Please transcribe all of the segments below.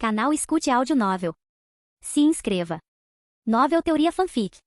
Canal Escute Áudio Novel. Se inscreva. Novel Teoria Fanfic.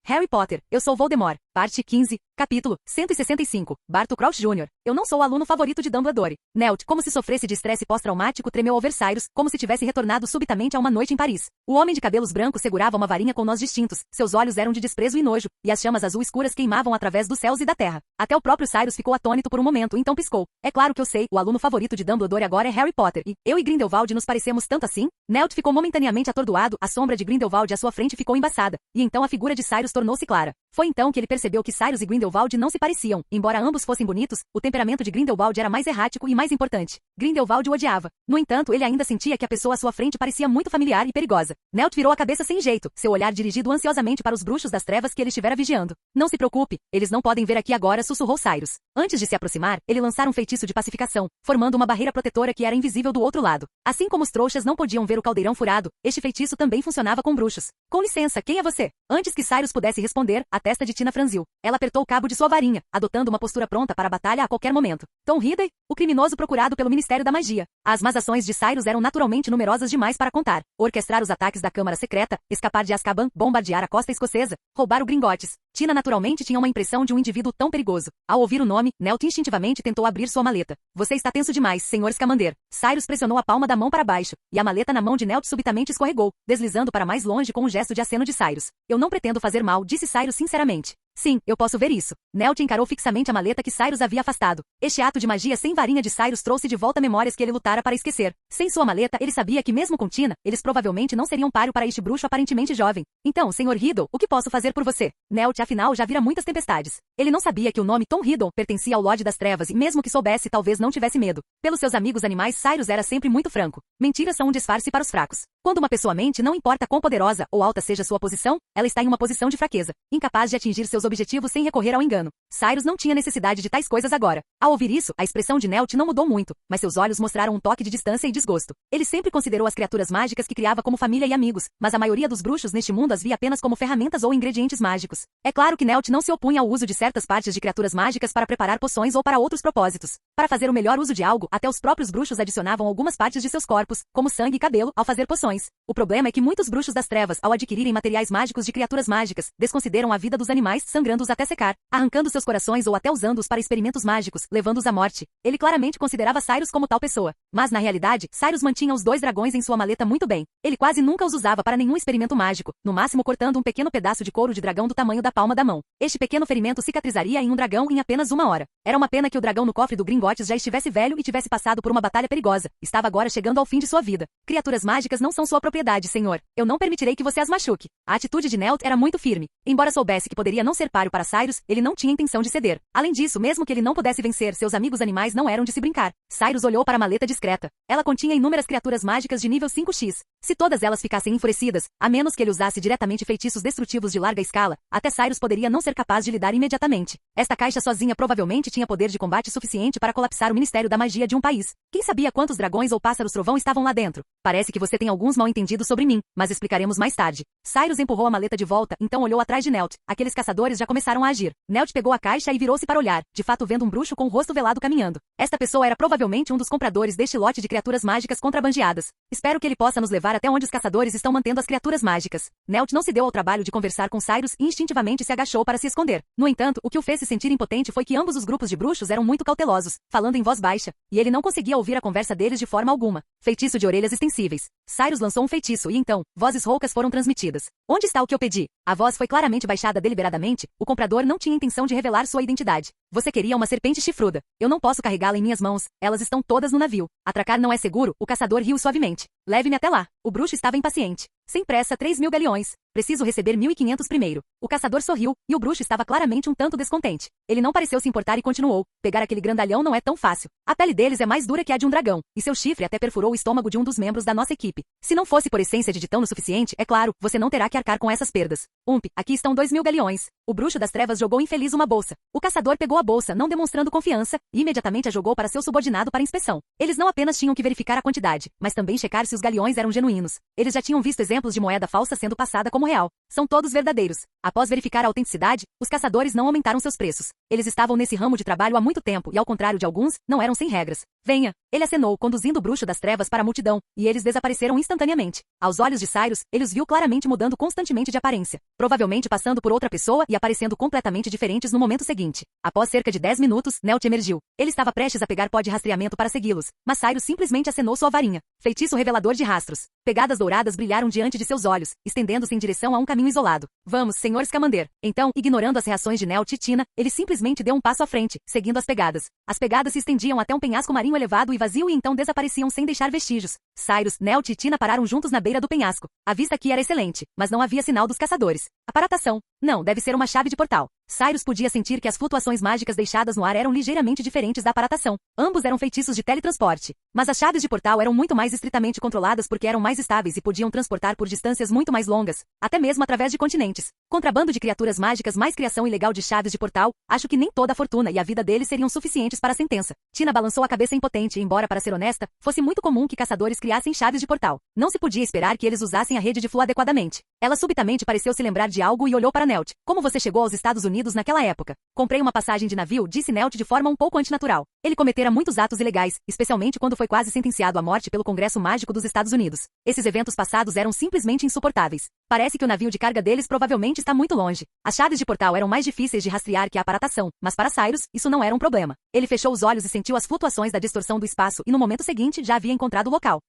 Harry Potter, Eu Sou Voldemort, parte 15, capítulo 165, Barty Crouch Jr. Eu não sou o aluno favorito de Dumbledore. Newt, como se sofresse de estresse pós-traumático, tremeu ao ver Cyrus, como se tivesse retornado subitamente a uma noite em Paris. O homem de cabelos brancos segurava uma varinha com nós distintos, seus olhos eram de desprezo e nojo, e as chamas azul escuras queimavam através dos céus e da terra. Até o próprio Cyrus ficou atônito por um momento, então piscou. É claro que eu sei, o aluno favorito de Dumbledore agora é Harry Potter, e eu e Grindelwald nos parecemos tanto assim? Newt ficou momentaneamente atordoado, a sombra de Grindelwald à sua frente ficou embaçada, e então a figura de Cyrus tornou-se clara. Foi então que ele percebeu que Cyrus e Grindelwald não se pareciam. Embora ambos fossem bonitos, o temperamento de Grindelwald era mais errático e mais importante. Grindelwald o odiava. No entanto, ele ainda sentia que a pessoa à sua frente parecia muito familiar e perigosa. Newt virou a cabeça sem jeito, seu olhar dirigido ansiosamente para os bruxos das trevas que ele estivera vigiando. Não se preocupe, eles não podem ver aqui agora, sussurrou Cyrus. Antes de se aproximar, ele lançara um feitiço de pacificação, formando uma barreira protetora que era invisível do outro lado. Assim como os trouxas não podiam ver o caldeirão furado, este feitiço também funcionava com bruxos. Com licença, quem é você? Antes que Cyrus pudesse responder, a testa de Tina franziu. Ela apertou o cabo de sua varinha, adotando uma postura pronta para a batalha a qualquer momento. Tom Ridley, o criminoso procurado pelo Ministério da Magia. As más ações de Cyrus eram naturalmente numerosas demais para contar. Orquestrar os ataques da Câmara Secreta, escapar de Azkaban, bombardear a costa escocesa, roubar o Gringotts. Tina naturalmente tinha uma impressão de um indivíduo tão perigoso. Ao ouvir o nome, Newt instintivamente tentou abrir sua maleta. Você está tenso demais, Sr. Scamander. Cyrus pressionou a palma da mão para baixo, e a maleta na mão de Newt subitamente escorregou, deslizando para mais longe com um gesto de aceno de Cyrus. Eu não pretendo fazer mal, disse Cyrus sinceramente. Sim, eu posso ver isso. Newt encarou fixamente a maleta que Cyrus havia afastado. Este ato de magia sem varinha de Cyrus trouxe de volta memórias que ele lutara para esquecer. Sem sua maleta, ele sabia que mesmo com Tina, eles provavelmente não seriam páreo para este bruxo aparentemente jovem. Então, Sr. Riddle, o que posso fazer por você? Newt, afinal, já vira muitas tempestades. Ele não sabia que o nome Tom Riddle pertencia ao Lorde das Trevas e mesmo que soubesse, talvez não tivesse medo. Pelos seus amigos animais, Cyrus era sempre muito franco. Mentiras são um disfarce para os fracos. Quando uma pessoa mente, não importa quão poderosa ou alta seja sua posição, ela está em uma posição de fraqueza, incapaz de atingir seus objetivos sem recorrer ao engano. Cyrus não tinha necessidade de tais coisas agora. Ao ouvir isso, a expressão de Newt não mudou muito, mas seus olhos mostraram um toque de distância e desgosto. Ele sempre considerou as criaturas mágicas que criava como família e amigos, mas a maioria dos bruxos neste mundo as via apenas como ferramentas ou ingredientes mágicos. É claro que Newt não se opunha ao uso de certas partes de criaturas mágicas para preparar poções ou para outros propósitos. Para fazer o melhor uso de algo, até os próprios bruxos adicionavam algumas partes de seus corpos, como sangue e cabelo, ao fazer poções. O problema é que muitos bruxos das trevas, ao adquirirem materiais mágicos de criaturas mágicas, desconsideram a vida dos animais, sangrando-os até secar, arrancando seus corações ou até usando-os para experimentos mágicos, levando-os à morte. Ele claramente considerava Cyrus como tal pessoa. Mas na realidade, Cyrus mantinha os 2 dragões em sua maleta muito bem. Ele quase nunca os usava para nenhum experimento mágico, no máximo cortando um pequeno pedaço de couro de dragão do tamanho da palma da mão. Este pequeno ferimento cicatrizaria em um dragão em apenas 1 hora. Era uma pena que o dragão no cofre do Gringotts já estivesse velho e tivesse passado por uma batalha perigosa. Estava agora chegando ao fim de sua vida. Criaturas mágicas não são sua propriedade, senhor. Eu não permitirei que você as machuque. A atitude de Newt era muito firme. Embora soubesse que poderia não ser páreo para Cyrus, ele não tinha intenção de ceder. Além disso, mesmo que ele não pudesse vencer, seus amigos animais não eram de se brincar. Cyrus olhou para a maleta discreta. Ela continha inúmeras criaturas mágicas de nível 5x. Se todas elas ficassem enfurecidas, a menos que ele usasse diretamente feitiços destrutivos de larga escala, até Cyrus poderia não ser capaz de lidar imediatamente. Esta caixa sozinha provavelmente tinha poder de combate suficiente para colapsar o Ministério da Magia de um país. Quem sabia quantos dragões ou pássaros trovão estavam lá dentro? Parece que você tem alguns mal-entendidos sobre mim, mas explicaremos mais tarde. Cyrus empurrou a maleta de volta, então olhou atrás de Newt. Aqueles caçadores já começaram a agir. Newt pegou a caixa e virou-se para olhar, de fato vendo um bruxo com o rosto velado caminhando. Esta pessoa era provavelmente um dos compradores deste lote de criaturas mágicas contrabandeadas. Espero que ele possa nos levar até onde os caçadores estão mantendo as criaturas mágicas. Newt não se deu ao trabalho de conversar com Cyrus e instintivamente se agachou para se esconder. No entanto, o que o fez se sentir impotente foi que ambos os grupos de bruxos eram muito cautelosos, falando em voz baixa, e ele não conseguia ouvir a conversa deles de forma alguma. Feitiço de orelhas extensíveis. Cyrus lançou um feitiço e então, vozes roucas foram transmitidas. Onde está o que eu pedi? A voz foi claramente baixada deliberadamente, o comprador não tinha intenção de revelar sua identidade. Você queria uma serpente chifruda. Eu não posso carregá-la em minhas mãos, elas estão todas no navio. Atracar não é seguro, o caçador riu suavemente. Leve-me até lá. O bruxo estava impaciente. Sem pressa, 3.000 galeões. Preciso receber 1.500 primeiro. O caçador sorriu, e o bruxo estava claramente um tanto descontente. Ele não pareceu se importar e continuou. Pegar aquele grandalhão não é tão fácil. A pele deles é mais dura que a de um dragão, e seu chifre até perfurou o estômago de um dos membros da nossa equipe. Se não fosse por essência de titã o suficiente, é claro, você não terá que arcar com essas perdas. Aqui estão 2.000 galeões. O bruxo das trevas jogou infeliz uma bolsa. O caçador pegou a bolsa, não demonstrando confiança, e imediatamente a jogou para seu subordinado para inspeção. Eles não apenas tinham que verificar a quantidade, mas também checar se os galeões eram genuínos. Eles já tinham visto exemplos de moeda falsa sendo passada como real. São todos verdadeiros. Após verificar a autenticidade, os caçadores não aumentaram seus preços. Eles estavam nesse ramo de trabalho há muito tempo e, ao contrário de alguns, não eram sem regras. Venha. Ele acenou, conduzindo o bruxo das trevas para a multidão, e eles desapareceram instantaneamente. Aos olhos de Cyrus, ele os viu claramente mudando constantemente de aparência, provavelmente passando por outra pessoa e aparecendo completamente diferentes no momento seguinte. Após cerca de 10 minutos, Nelt emergiu. Ele estava prestes a pegar pó de rastreamento para segui-los, mas Cyrus simplesmente acenou sua varinha. Feitiço revelador de rastros. Pegadas douradas brilharam diante de seus olhos, estendendo-se em direção a um caminho isolado. Vamos, Sr. Scamander. Então, ignorando as reações de Nelt e Tina, ele simplesmente deu um passo à frente, seguindo as pegadas. As pegadas se estendiam até um penhasco marinho elevado e vazio e então desapareciam sem deixar vestígios. Cyrus, Nelt e Tina pararam juntos na beira do penhasco. A vista aqui era excelente, mas não havia sinal dos caçadores. Aparatação. Não, deve ser uma chave de portal. Cyrus podia sentir que as flutuações mágicas deixadas no ar eram ligeiramente diferentes da aparatação. Ambos eram feitiços de teletransporte. Mas as chaves de portal eram muito mais estritamente controladas porque eram mais estáveis e podiam transportar por distâncias muito mais longas, até mesmo através de continentes. Contrabando de criaturas mágicas mais criação ilegal de chaves de portal, acho que nem toda a fortuna e a vida deles seriam suficientes para a sentença. Tina balançou a cabeça impotente e, embora, para ser honesta, fosse muito comum que caçadores criassem chaves de portal. Não se podia esperar que eles usassem a rede de flow adequadamente. Ela subitamente pareceu se lembrar de algo e olhou para Nelt. Como você chegou aos Estados Unidos naquela época? Comprei uma passagem de navio, disse Nelt de forma um pouco antinatural. Ele cometera muitos atos ilegais, especialmente quando foi quase sentenciado à morte pelo Congresso Mágico dos Estados Unidos. Esses eventos passados eram simplesmente insuportáveis. Parece que o navio de carga deles provavelmente está muito longe. As chaves de portal eram mais difíceis de rastrear que a aparatação, mas para Cyrus, isso não era um problema. Ele fechou os olhos e sentiu as flutuações da distorção do espaço e no momento seguinte já havia encontrado o local.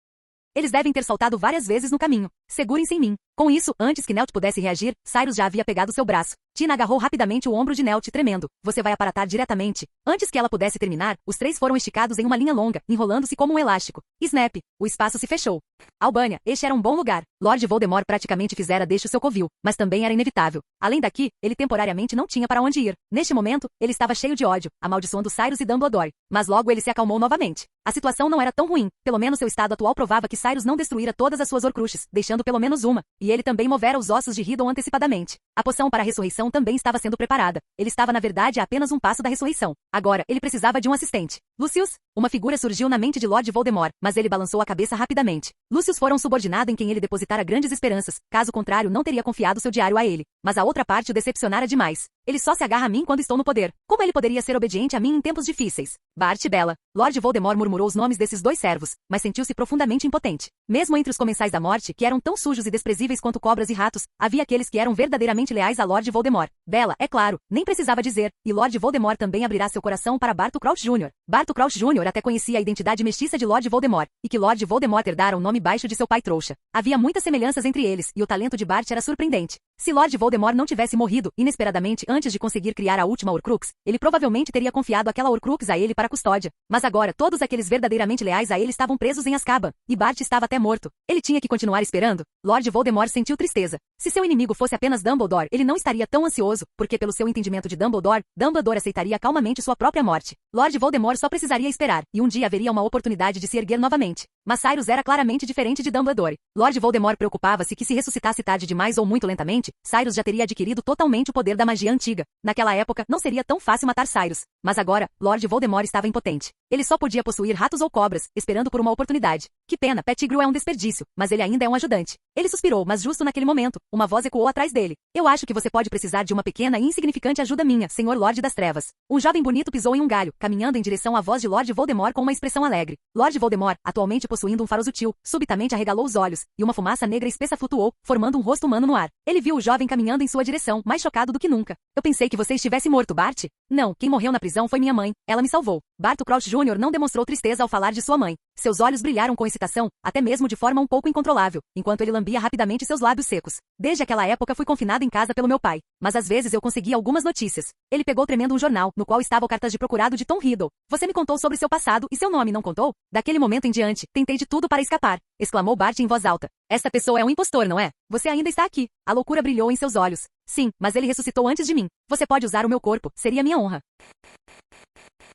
Eles devem ter saltado várias vezes no caminho. Segurem-se em mim. Com isso, antes que Nelt pudesse reagir, Cyrus já havia pegado seu braço. Tina agarrou rapidamente o ombro de Nelt, tremendo. Você vai aparatar diretamente. Antes que ela pudesse terminar, os três foram esticados em uma linha longa, enrolando-se como um elástico. Snap! O espaço se fechou. Albânia, este era um bom lugar. Lord Voldemort praticamente fizera deste o seu covil, mas também era inevitável. Além daqui, ele temporariamente não tinha para onde ir. Neste momento, ele estava cheio de ódio, amaldiçoando Cyrus e Dumbledore. Mas logo ele se acalmou novamente. A situação não era tão ruim. Pelo menos seu estado atual provava que Cyrus não destruíra todas as suas Horcruxes, deixando pelo menos uma, e ele também movera os ossos de Riddle antecipadamente. A poção para a ressurreição também estava sendo preparada. Ele estava na verdade a apenas um passo da ressurreição. Agora, ele precisava de um assistente. Lucius? Uma figura surgiu na mente de Lord Voldemort, mas ele balançou a cabeça rapidamente. Lucius fora um subordinado em quem ele depositara grandes esperanças, caso contrário não teria confiado seu diário a ele. Mas a outra parte o decepcionara demais. Ele só se agarra a mim quando estou no poder. Como ele poderia ser obediente a mim em tempos difíceis? Bart e Bella. Lord Voldemort murmurou os nomes desses dois servos, mas sentiu-se profundamente impotente. Mesmo entre os comensais da morte, que eram tão sujos e desprezíveis quanto cobras e ratos, havia aqueles que eram verdadeiramente leais a Lord Voldemort. Bella, é claro, nem precisava dizer, e Lord Voldemort também abrirá seu coração para Barto Crouch Jr. Barto Crouch Jr. até conhecia a identidade mestiça de Lord Voldemort, e que Lord Voldemort herdara o nome baixo de seu pai trouxa. Havia muitas semelhanças entre eles, e o talento de Bart era surpreendente. Se Lord Voldemort não tivesse morrido, inesperadamente antes de conseguir criar a última Horcrux, ele provavelmente teria confiado aquela Horcrux a ele para custódia. Mas agora, todos aqueles verdadeiramente leais a ele estavam presos em Azkaban, e Bart estava até morto. Ele tinha que continuar esperando? Lord Voldemort sentiu tristeza. Se seu inimigo fosse apenas Dumbledore, ele não estaria tão ansioso, porque pelo seu entendimento de Dumbledore, Dumbledore aceitaria calmamente sua própria morte. Lord Voldemort só precisaria esperar, e um dia haveria uma oportunidade de se erguer novamente. Mas Cyrus era claramente diferente de Dumbledore. Lord Voldemort preocupava-se que se ressuscitasse tarde demais ou muito lentamente, Cyrus já teria adquirido totalmente o poder da magia antiga. Naquela época, não seria tão fácil matar Cyrus. Mas agora, Lord Voldemort estava impotente. Ele só podia possuir ratos ou cobras, esperando por uma oportunidade. Que pena, Pettigrew é um desperdício, mas ele ainda é um ajudante. Ele suspirou, mas justo naquele momento, uma voz ecoou atrás dele. Eu acho que você pode precisar de uma pequena e insignificante ajuda minha, Senhor Lorde das Trevas. Um jovem bonito pisou em um galho, caminhando em direção à voz de Lord Voldemort com uma expressão alegre. Lord Voldemort, atualmente possuindo um faro sutil, subitamente arregalou os olhos, e uma fumaça negra espessa flutuou, formando um rosto humano no ar. Ele viu o jovem caminhando em sua direção, mais chocado do que nunca. Eu pensei que você estivesse morto, Bart. Não, quem morreu na prisão foi minha mãe. Ela me salvou. Barto Crouch Jr. não demonstrou tristeza ao falar de sua mãe. Seus olhos brilharam com excitação, até mesmo de forma um pouco incontrolável, enquanto ele lambia rapidamente seus lábios secos. Desde aquela época fui confinado em casa pelo meu pai, mas às vezes eu conseguia algumas notícias. Ele pegou tremendo um jornal, no qual estava o cartaz de procurado de Tom Riddle. Você me contou sobre seu passado e seu nome não contou? Daquele momento em diante, tentei de tudo para escapar, exclamou Bart em voz alta. Esta pessoa é um impostor, não é? Você ainda está aqui. A loucura brilhou em seus olhos. Sim, mas ele ressuscitou antes de mim. Você pode usar o meu corpo, seria minha honra.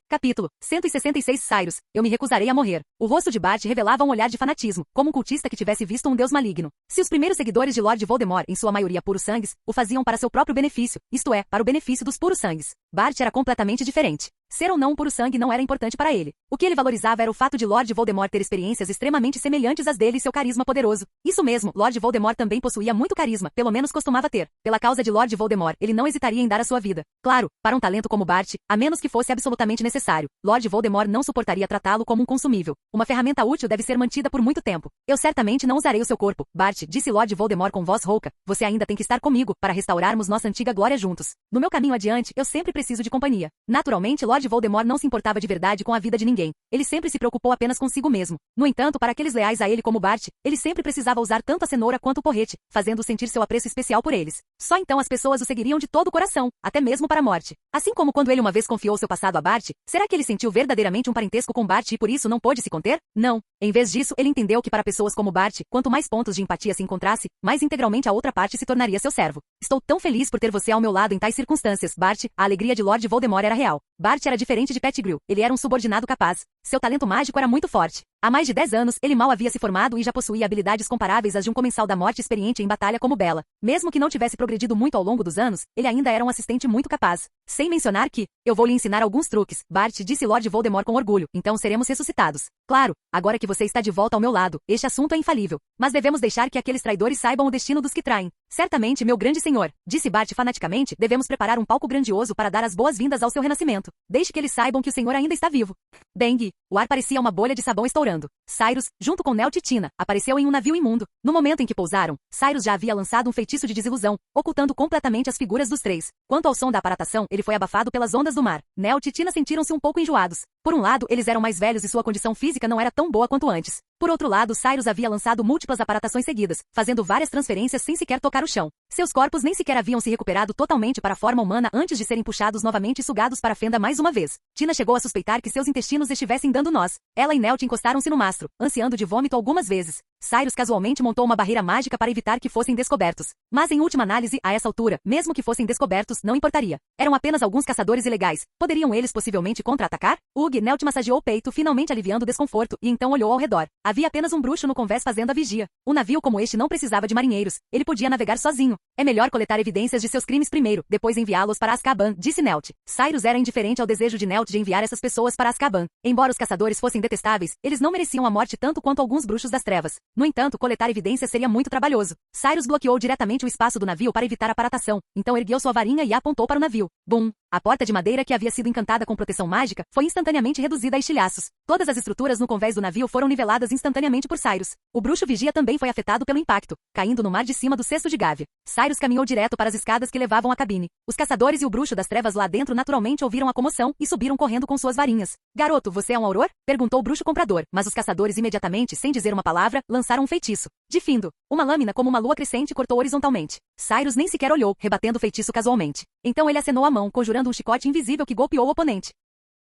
Capítulo 166 Cyrus, eu me recusarei a morrer. O rosto de Bart revelava um olhar de fanatismo, como um cultista que tivesse visto um deus maligno. Se os primeiros seguidores de Lord Voldemort, em sua maioria puros sangues, o faziam para seu próprio benefício, isto é, para o benefício dos puros sangues, Bart era completamente diferente. Ser ou não um puro sangue não era importante para ele. O que ele valorizava era o fato de Lord Voldemort ter experiências extremamente semelhantes às dele e seu carisma poderoso. Isso mesmo, Lord Voldemort também possuía muito carisma, pelo menos costumava ter. Pela causa de Lord Voldemort, ele não hesitaria em dar a sua vida. Claro, para um talento como Bart, a menos que fosse absolutamente necessário, Lord Voldemort não suportaria tratá-lo como um consumível. Uma ferramenta útil deve ser mantida por muito tempo. Eu certamente não usarei o seu corpo, Bart, disse Lord Voldemort com voz rouca. Você ainda tem que estar comigo, para restaurarmos nossa antiga glória juntos. No meu caminho adiante, eu sempre preciso de companhia. Naturalmente, Lord Voldemort não se importava de verdade com a vida de ninguém. Ele sempre se preocupou apenas consigo mesmo. No entanto, para aqueles leais a ele como Bart, ele sempre precisava usar tanto a cenoura quanto o porrete, fazendo-o sentir seu apreço especial por eles. Só então as pessoas o seguiriam de todo o coração, até mesmo para a morte. Assim como quando ele uma vez confiou seu passado a Bart, será que ele sentiu verdadeiramente um parentesco com Bart e por isso não pôde se conter? Não. Em vez disso, ele entendeu que para pessoas como Bart, quanto mais pontos de empatia se encontrasse, mais integralmente a outra parte se tornaria seu servo. Estou tão feliz por ter você ao meu lado em tais circunstâncias, Bart. A alegria de Lord Voldemort era real. Bart era diferente de Pettigrew. Ele era um subordinado capaz. Seu talento mágico era muito forte. Há mais de 10 anos, ele mal havia se formado e já possuía habilidades comparáveis às de um comensal da morte experiente em batalha como Bella. Mesmo que não tivesse progredido muito ao longo dos anos, ele ainda era um assistente muito capaz. Sem mencionar que, eu vou lhe ensinar alguns truques, Bart, disse Lord Voldemort com orgulho, então seremos ressuscitados. Claro, agora que você está de volta ao meu lado, este assunto é infalível. Mas devemos deixar que aqueles traidores saibam o destino dos que traem. Certamente, meu grande senhor, disse Bart fanaticamente, devemos preparar um palco grandioso para dar as boas-vindas ao seu renascimento. Deixe que eles saibam que o senhor ainda está vivo. Bang! O ar parecia uma bolha de sabão estourando. Cyrus, junto com Newt e Tina, apareceu em um navio imundo. No momento em que pousaram, Cyrus já havia lançado um feitiço de desilusão, ocultando completamente as figuras dos três. Quanto ao som da aparatação, ele foi abafado pelas ondas do mar. Newt e Tina sentiram-se um pouco enjoados. Por um lado, eles eram mais velhos e sua condição física não era tão boa quanto antes. Por outro lado, Cyrus havia lançado múltiplas aparatações seguidas, fazendo várias transferências sem sequer tocar o chão. Seus corpos nem sequer haviam se recuperado totalmente para a forma humana antes de serem puxados novamente e sugados para a fenda mais uma vez. Tina chegou a suspeitar que seus intestinos estivessem dando nós. Ela e Newt encostaram-se no mastro, ansiando de vômito algumas vezes. Cyrus casualmente montou uma barreira mágica para evitar que fossem descobertos. Mas em última análise, a essa altura, mesmo que fossem descobertos, não importaria. Eram apenas alguns caçadores ilegais. Poderiam eles possivelmente contra-atacar? Newt massageou o peito, finalmente aliviando o desconforto, e então olhou ao redor. Havia apenas um bruxo no convés fazendo a vigia. Um navio como este não precisava de marinheiros. Ele podia navegar sozinho. É melhor coletar evidências de seus crimes primeiro, depois enviá-los para Azkaban, disse Newt. Cyrus era indiferente ao desejo de Newt de enviar essas pessoas para Azkaban. Embora os caçadores fossem detestáveis, eles não mereciam a morte tanto quanto alguns bruxos das trevas. No entanto, coletar evidências seria muito trabalhoso. Cyrus bloqueou diretamente o espaço do navio para evitar a aparatação. Então ergueu sua varinha e a apontou para o navio. Bum! A porta de madeira que havia sido encantada com proteção mágica foi instantaneamente reduzida a estilhaços. Todas as estruturas no convés do navio foram niveladas instantaneamente por Cyrus. O bruxo vigia também foi afetado pelo impacto, caindo no mar de cima do cesto de Gávea. Cyrus caminhou direto para as escadas que levavam à cabine. Os caçadores e o bruxo das trevas lá dentro naturalmente ouviram a comoção e subiram correndo com suas varinhas. Garoto, você é um auror? Perguntou o bruxo comprador, mas os caçadores imediatamente, sem dizer uma palavra, lançaram um feitiço. De findo, uma lâmina como uma lua crescente cortou horizontalmente. Cyrus nem sequer olhou, rebatendo o feitiço casualmente. Então ele acenou a mão, conjurando um chicote invisível que golpeou o oponente.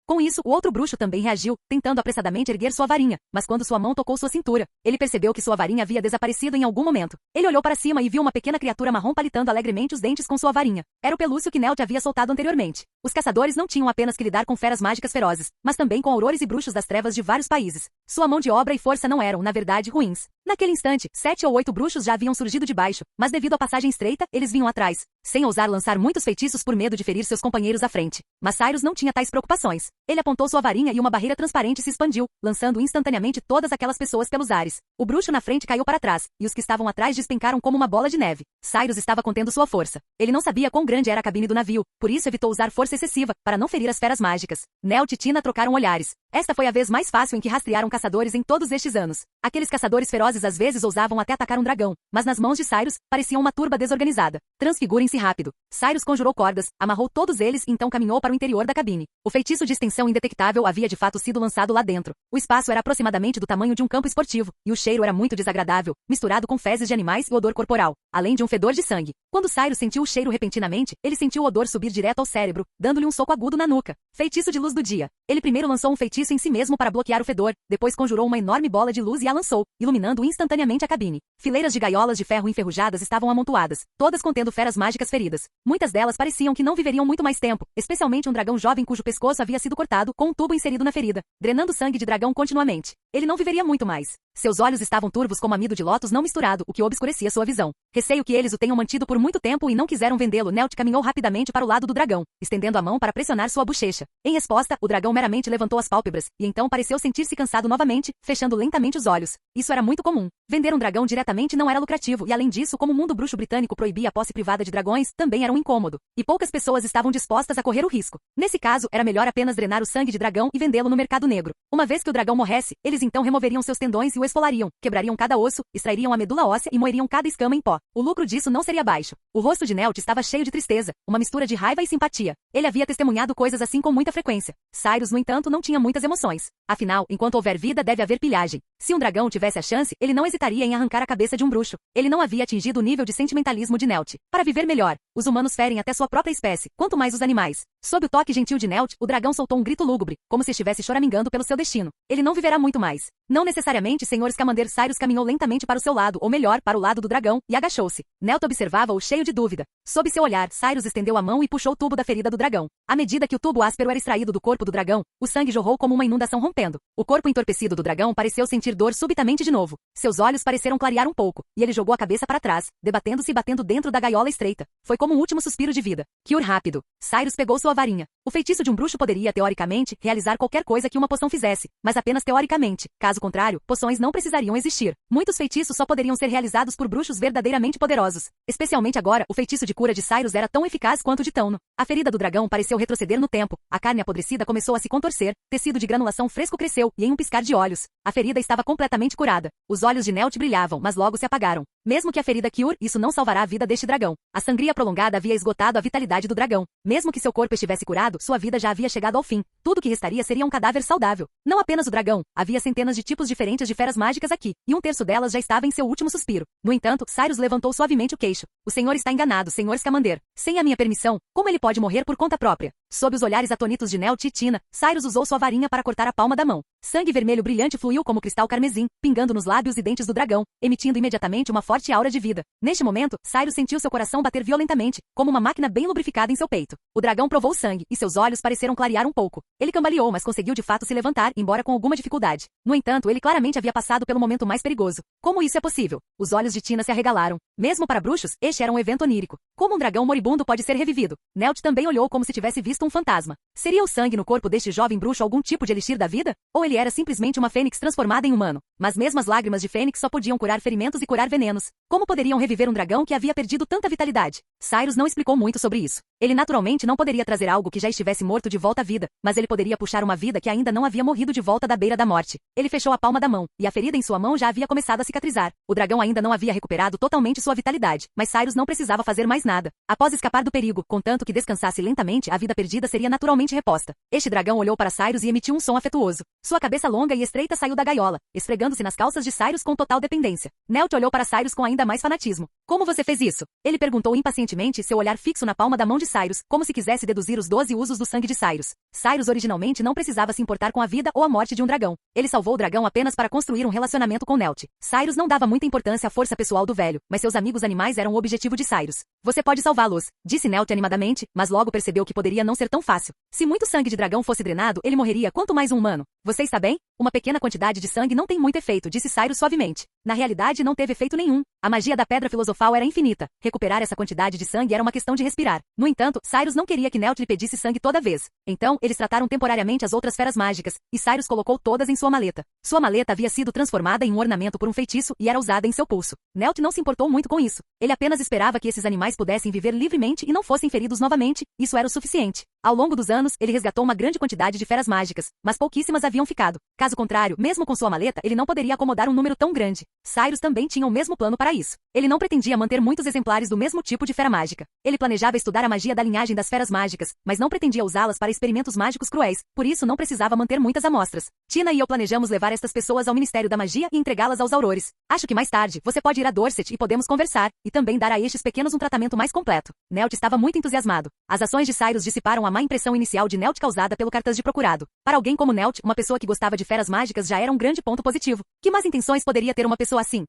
Com isso, o outro bruxo também reagiu, tentando apressadamente erguer sua varinha, mas quando sua mão tocou sua cintura, ele percebeu que sua varinha havia desaparecido em algum momento. Ele olhou para cima e viu uma pequena criatura marrom palitando alegremente os dentes com sua varinha. Era o pelúcio que Newt havia soltado anteriormente. Os caçadores não tinham apenas que lidar com feras mágicas ferozes, mas também com aurores e bruxos das trevas de vários países. Sua mão de obra e força não eram, na verdade, ruins. Naquele instante, 7 ou 8 bruxos já haviam surgido de baixo, mas devido à passagem estreita, eles vinham atrás, sem ousar lançar muitos feitiços por medo de ferir seus companheiros à frente. Mas Cyrus não tinha tais preocupações. Ele apontou sua varinha e uma barreira transparente se expandiu, lançando instantaneamente todas aquelas pessoas pelos ares. O bruxo na frente caiu para trás, e os que estavam atrás despencaram como uma bola de neve. Cyrus estava contendo sua força. Ele não sabia quão grande era a cabine do navio, por isso evitou usar força excessiva, para não ferir as feras mágicas. Newt e Tina trocaram olhares. Esta foi a vez mais fácil em que rastrearam caçadores em todos estes anos. Aqueles caçadores ferozes às vezes ousavam até atacar um dragão, mas nas mãos de Cyrus, pareciam uma turba desorganizada. Transfigurem-se rápido. Cyrus conjurou cordas, amarrou todos eles e então caminhou para o interior da cabine. O feitiço de extensão indetectável havia de fato sido lançado lá dentro. O espaço era aproximadamente do tamanho de um campo esportivo, e o cheiro era muito desagradável, misturado com fezes de animais e odor corporal, além de um fedor de sangue. Quando Cyrus sentiu o cheiro repentinamente, ele sentiu o odor subir direto ao cérebro, dando-lhe um soco agudo na nuca. Feitiço de luz do dia. Ele primeiro lançou um feitiço em si mesmo para bloquear o fedor, depois conjurou uma enorme bola de luz e a lançou, iluminando instantaneamente a cabine. Fileiras de gaiolas de ferro enferrujadas estavam amontoadas, todas contendo feras mágicas feridas. Muitas delas pareciam que não viveriam muito mais tempo, especialmente um dragão jovem cujo pescoço havia sido cortado com um tubo inserido na ferida, drenando sangue de dragão continuamente. Ele não viveria muito mais. Seus olhos estavam turvos como amido de lótus não misturado, o que obscurecia sua visão. Receio que eles o tenham mantido por muito tempo e não quiseram vendê-lo. Newt caminhou rapidamente para o lado do dragão, estendendo a mão para pressionar sua bochecha. Em resposta, o dragão meramente levantou as pálpebras, e então pareceu sentir-se cansado novamente, fechando lentamente os olhos. Isso era muito comum. Vender um dragão diretamente não era lucrativo, e além disso, como o mundo bruxo britânico proibia a posse privada de dragões, também era um incômodo. E poucas pessoas estavam dispostas a correr o risco. Nesse caso, era melhor apenas drenar o sangue de dragão e vendê-lo no mercado negro. Uma vez que o dragão morresse, eles então removeriam seus tendões e o esfolariam, quebrariam cada osso, extrairiam a medula óssea e moeriam cada escama em pó. O lucro disso não seria baixo. O rosto de Newt estava cheio de tristeza, uma mistura de raiva e simpatia. Ele havia testemunhado coisas assim com muita frequência. Cyrus, no entanto, não tinha muitas emoções. Afinal, enquanto houver vida, deve haver pilhagem. Se um dragão tivesse a chance, ele não hesitaria em arrancar a cabeça de um bruxo. Ele não havia atingido o nível de sentimentalismo de Newt. Para viver melhor, os humanos ferem até sua própria espécie, quanto mais os animais. Sob o toque gentil de Newt, o dragão soltou um grito lúgubre, como se estivesse choramingando pelo seu destino. Ele não viverá muito mais. Não necessariamente, Sr. Scamander. Cyrus caminhou lentamente para o seu lado, ou melhor, para o lado do dragão, e agachou-se. Newt observava-o cheio de dúvida. Sob seu olhar, Cyrus estendeu a mão e puxou o tubo da ferida do dragão. À medida que o tubo áspero era extraído do corpo do dragão, o sangue jorrou como uma inundação rompendo. O corpo entorpecido do dragão pareceu sentir dor subitamente de novo. Seus olhos pareceram clarear um pouco, e ele jogou a cabeça para trás, debatendo-se e batendo dentro da gaiola estreita. Foi como um último suspiro de vida. Cure rápido. Cyrus pegou sua varinha. O feitiço de um bruxo poderia, teoricamente, realizar qualquer coisa que uma poção fizesse, mas apenas teoricamente. Caso contrário, poções não precisariam existir. Muitos feitiços só poderiam ser realizados por bruxos verdadeiramente poderosos. Especialmente agora, o feitiço de cura de Cyrus era tão eficaz quanto o de Tauno. A ferida do dragão pareceu retroceder no tempo. A carne apodrecida começou a se contorcer, tecido de granulação fresco cresceu, e em um piscar de olhos, a ferida estava completamente curada. Os olhos de Newt brilhavam, mas logo se apagaram. Mesmo que a ferida cure, isso não salvará a vida deste dragão. A sangria prolongada havia esgotado a vitalidade do dragão. Mesmo que seu corpo estivesse curado, sua vida já havia chegado ao fim. Tudo que restaria seria um cadáver saudável. Não apenas o dragão. Havia centenas de tipos diferentes de feras mágicas aqui, e um terço delas já estava em seu último suspiro. No entanto, Cyrus levantou suavemente o queixo. O senhor está enganado, Sr. Scamander. Sem a minha permissão, como ele pode morrer por conta própria? Sob os olhares atônitos de Newt e Tina, Cyrus usou sua varinha para cortar a palma da mão. Sangue vermelho brilhante fluiu como cristal carmesim, pingando nos lábios e dentes do dragão, emitindo imediatamente uma forte aura de vida. Neste momento, Cyrus sentiu seu coração bater violentamente, como uma máquina bem lubrificada em seu peito. O dragão provou o sangue, e seus olhos pareceram clarear um pouco. Ele cambaleou, mas conseguiu de fato se levantar, embora com alguma dificuldade. No entanto, ele claramente havia passado pelo momento mais perigoso. Como isso é possível? Os olhos de Tina se arregalaram. Mesmo para bruxos, este era um evento onírico. Como um dragão moribundo pode ser revivido? Newt também olhou como se tivesse visto um fantasma. Seria o sangue no corpo deste jovem bruxo algum tipo de elixir da vida? Ou ele era simplesmente uma fênix transformada em humano? Mas mesmo as lágrimas de fênix só podiam curar ferimentos e curar venenos. Como poderiam reviver um dragão que havia perdido tanta vitalidade? Cyrus não explicou muito sobre isso. Ele naturalmente não poderia trazer algo que já estivesse morto de volta à vida, mas ele poderia puxar uma vida que ainda não havia morrido de volta da beira da morte. Ele fechou a palma da mão, e a ferida em sua mão já havia começado a cicatrizar. O dragão ainda não havia recuperado totalmente sua vitalidade, mas Cyrus não precisava fazer mais nada. Após escapar do perigo, contanto que descansasse lentamente, a vida perdida seria naturalmente reposta. Este dragão olhou para Cyrus e emitiu um som afetuoso. Sua cabeça longa e estreita saiu da gaiola, esfregando-se nas calças de Cyrus com total dependência. Newt olhou para Cyrus com ainda mais fanatismo. Como você fez isso? Ele perguntou impacientemente, seu olhar fixo na palma da mão de Cyrus, como se quisesse deduzir os 12 usos do sangue de Cyrus. Cyrus originalmente não precisava se importar com a vida ou a morte de um dragão. Ele salvou o dragão apenas para construir um relacionamento com Newt. Cyrus não dava muita importância à força pessoal do velho, mas seus amigos animais eram o objetivo de Cyrus. Você pode salvá-los, disse Newt animadamente, mas logo percebeu que poderia não ser tão fácil. Se muito sangue de dragão fosse drenado, ele morreria quanto mais um humano. Você está bem? Uma pequena quantidade de sangue não tem muito efeito, disse Cyrus suavemente. Na realidade, não teve efeito nenhum. A magia da pedra filosofal era infinita. Recuperar essa quantidade de sangue era uma questão de respirar. No entanto, Cyrus não queria que Newt lhe pedisse sangue toda vez. Então, eles trataram temporariamente as outras feras mágicas, e Cyrus colocou todas em sua maleta. Sua maleta havia sido transformada em um ornamento por um feitiço e era usada em seu pulso. Newt não se importou muito com isso. Ele apenas esperava que esses animais pudessem viver livremente e não fossem feridos novamente. Isso era o suficiente. Ao longo dos anos, ele resgatou uma grande quantidade de feras mágicas, mas pouquíssimas haviam ficado. Caso contrário, mesmo com sua maleta, ele não poderia acomodar um número tão grande. Cyrus também tinha o mesmo plano para isso. Ele não pretendia manter muitos exemplares do mesmo tipo de fera mágica. Ele planejava estudar a magia da linhagem das feras mágicas, mas não pretendia usá-las para experimentos mágicos cruéis, por isso não precisava manter muitas amostras. Tina e eu planejamos levar estas pessoas ao Ministério da Magia e entregá-las aos aurores. Acho que mais tarde, você pode ir a Dorset e podemos conversar, e também dar a estes pequenos um tratamento mais completo. Newt estava muito entusiasmado. As ações de Cyrus dissiparam a má impressão inicial de Newt causada pelo cartaz de procurado. Para alguém como Newt, uma pessoa que gostava de feras mágicas já era um grande ponto positivo. Que más intenções poderia ter uma pessoa assim?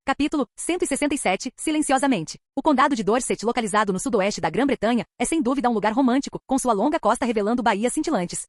Capítulo 167, Silenciosamente. O condado de Dorset, localizado no sudoeste da Grã-Bretanha, é sem dúvida um lugar romântico, com sua longa costa revelando baías cintilantes.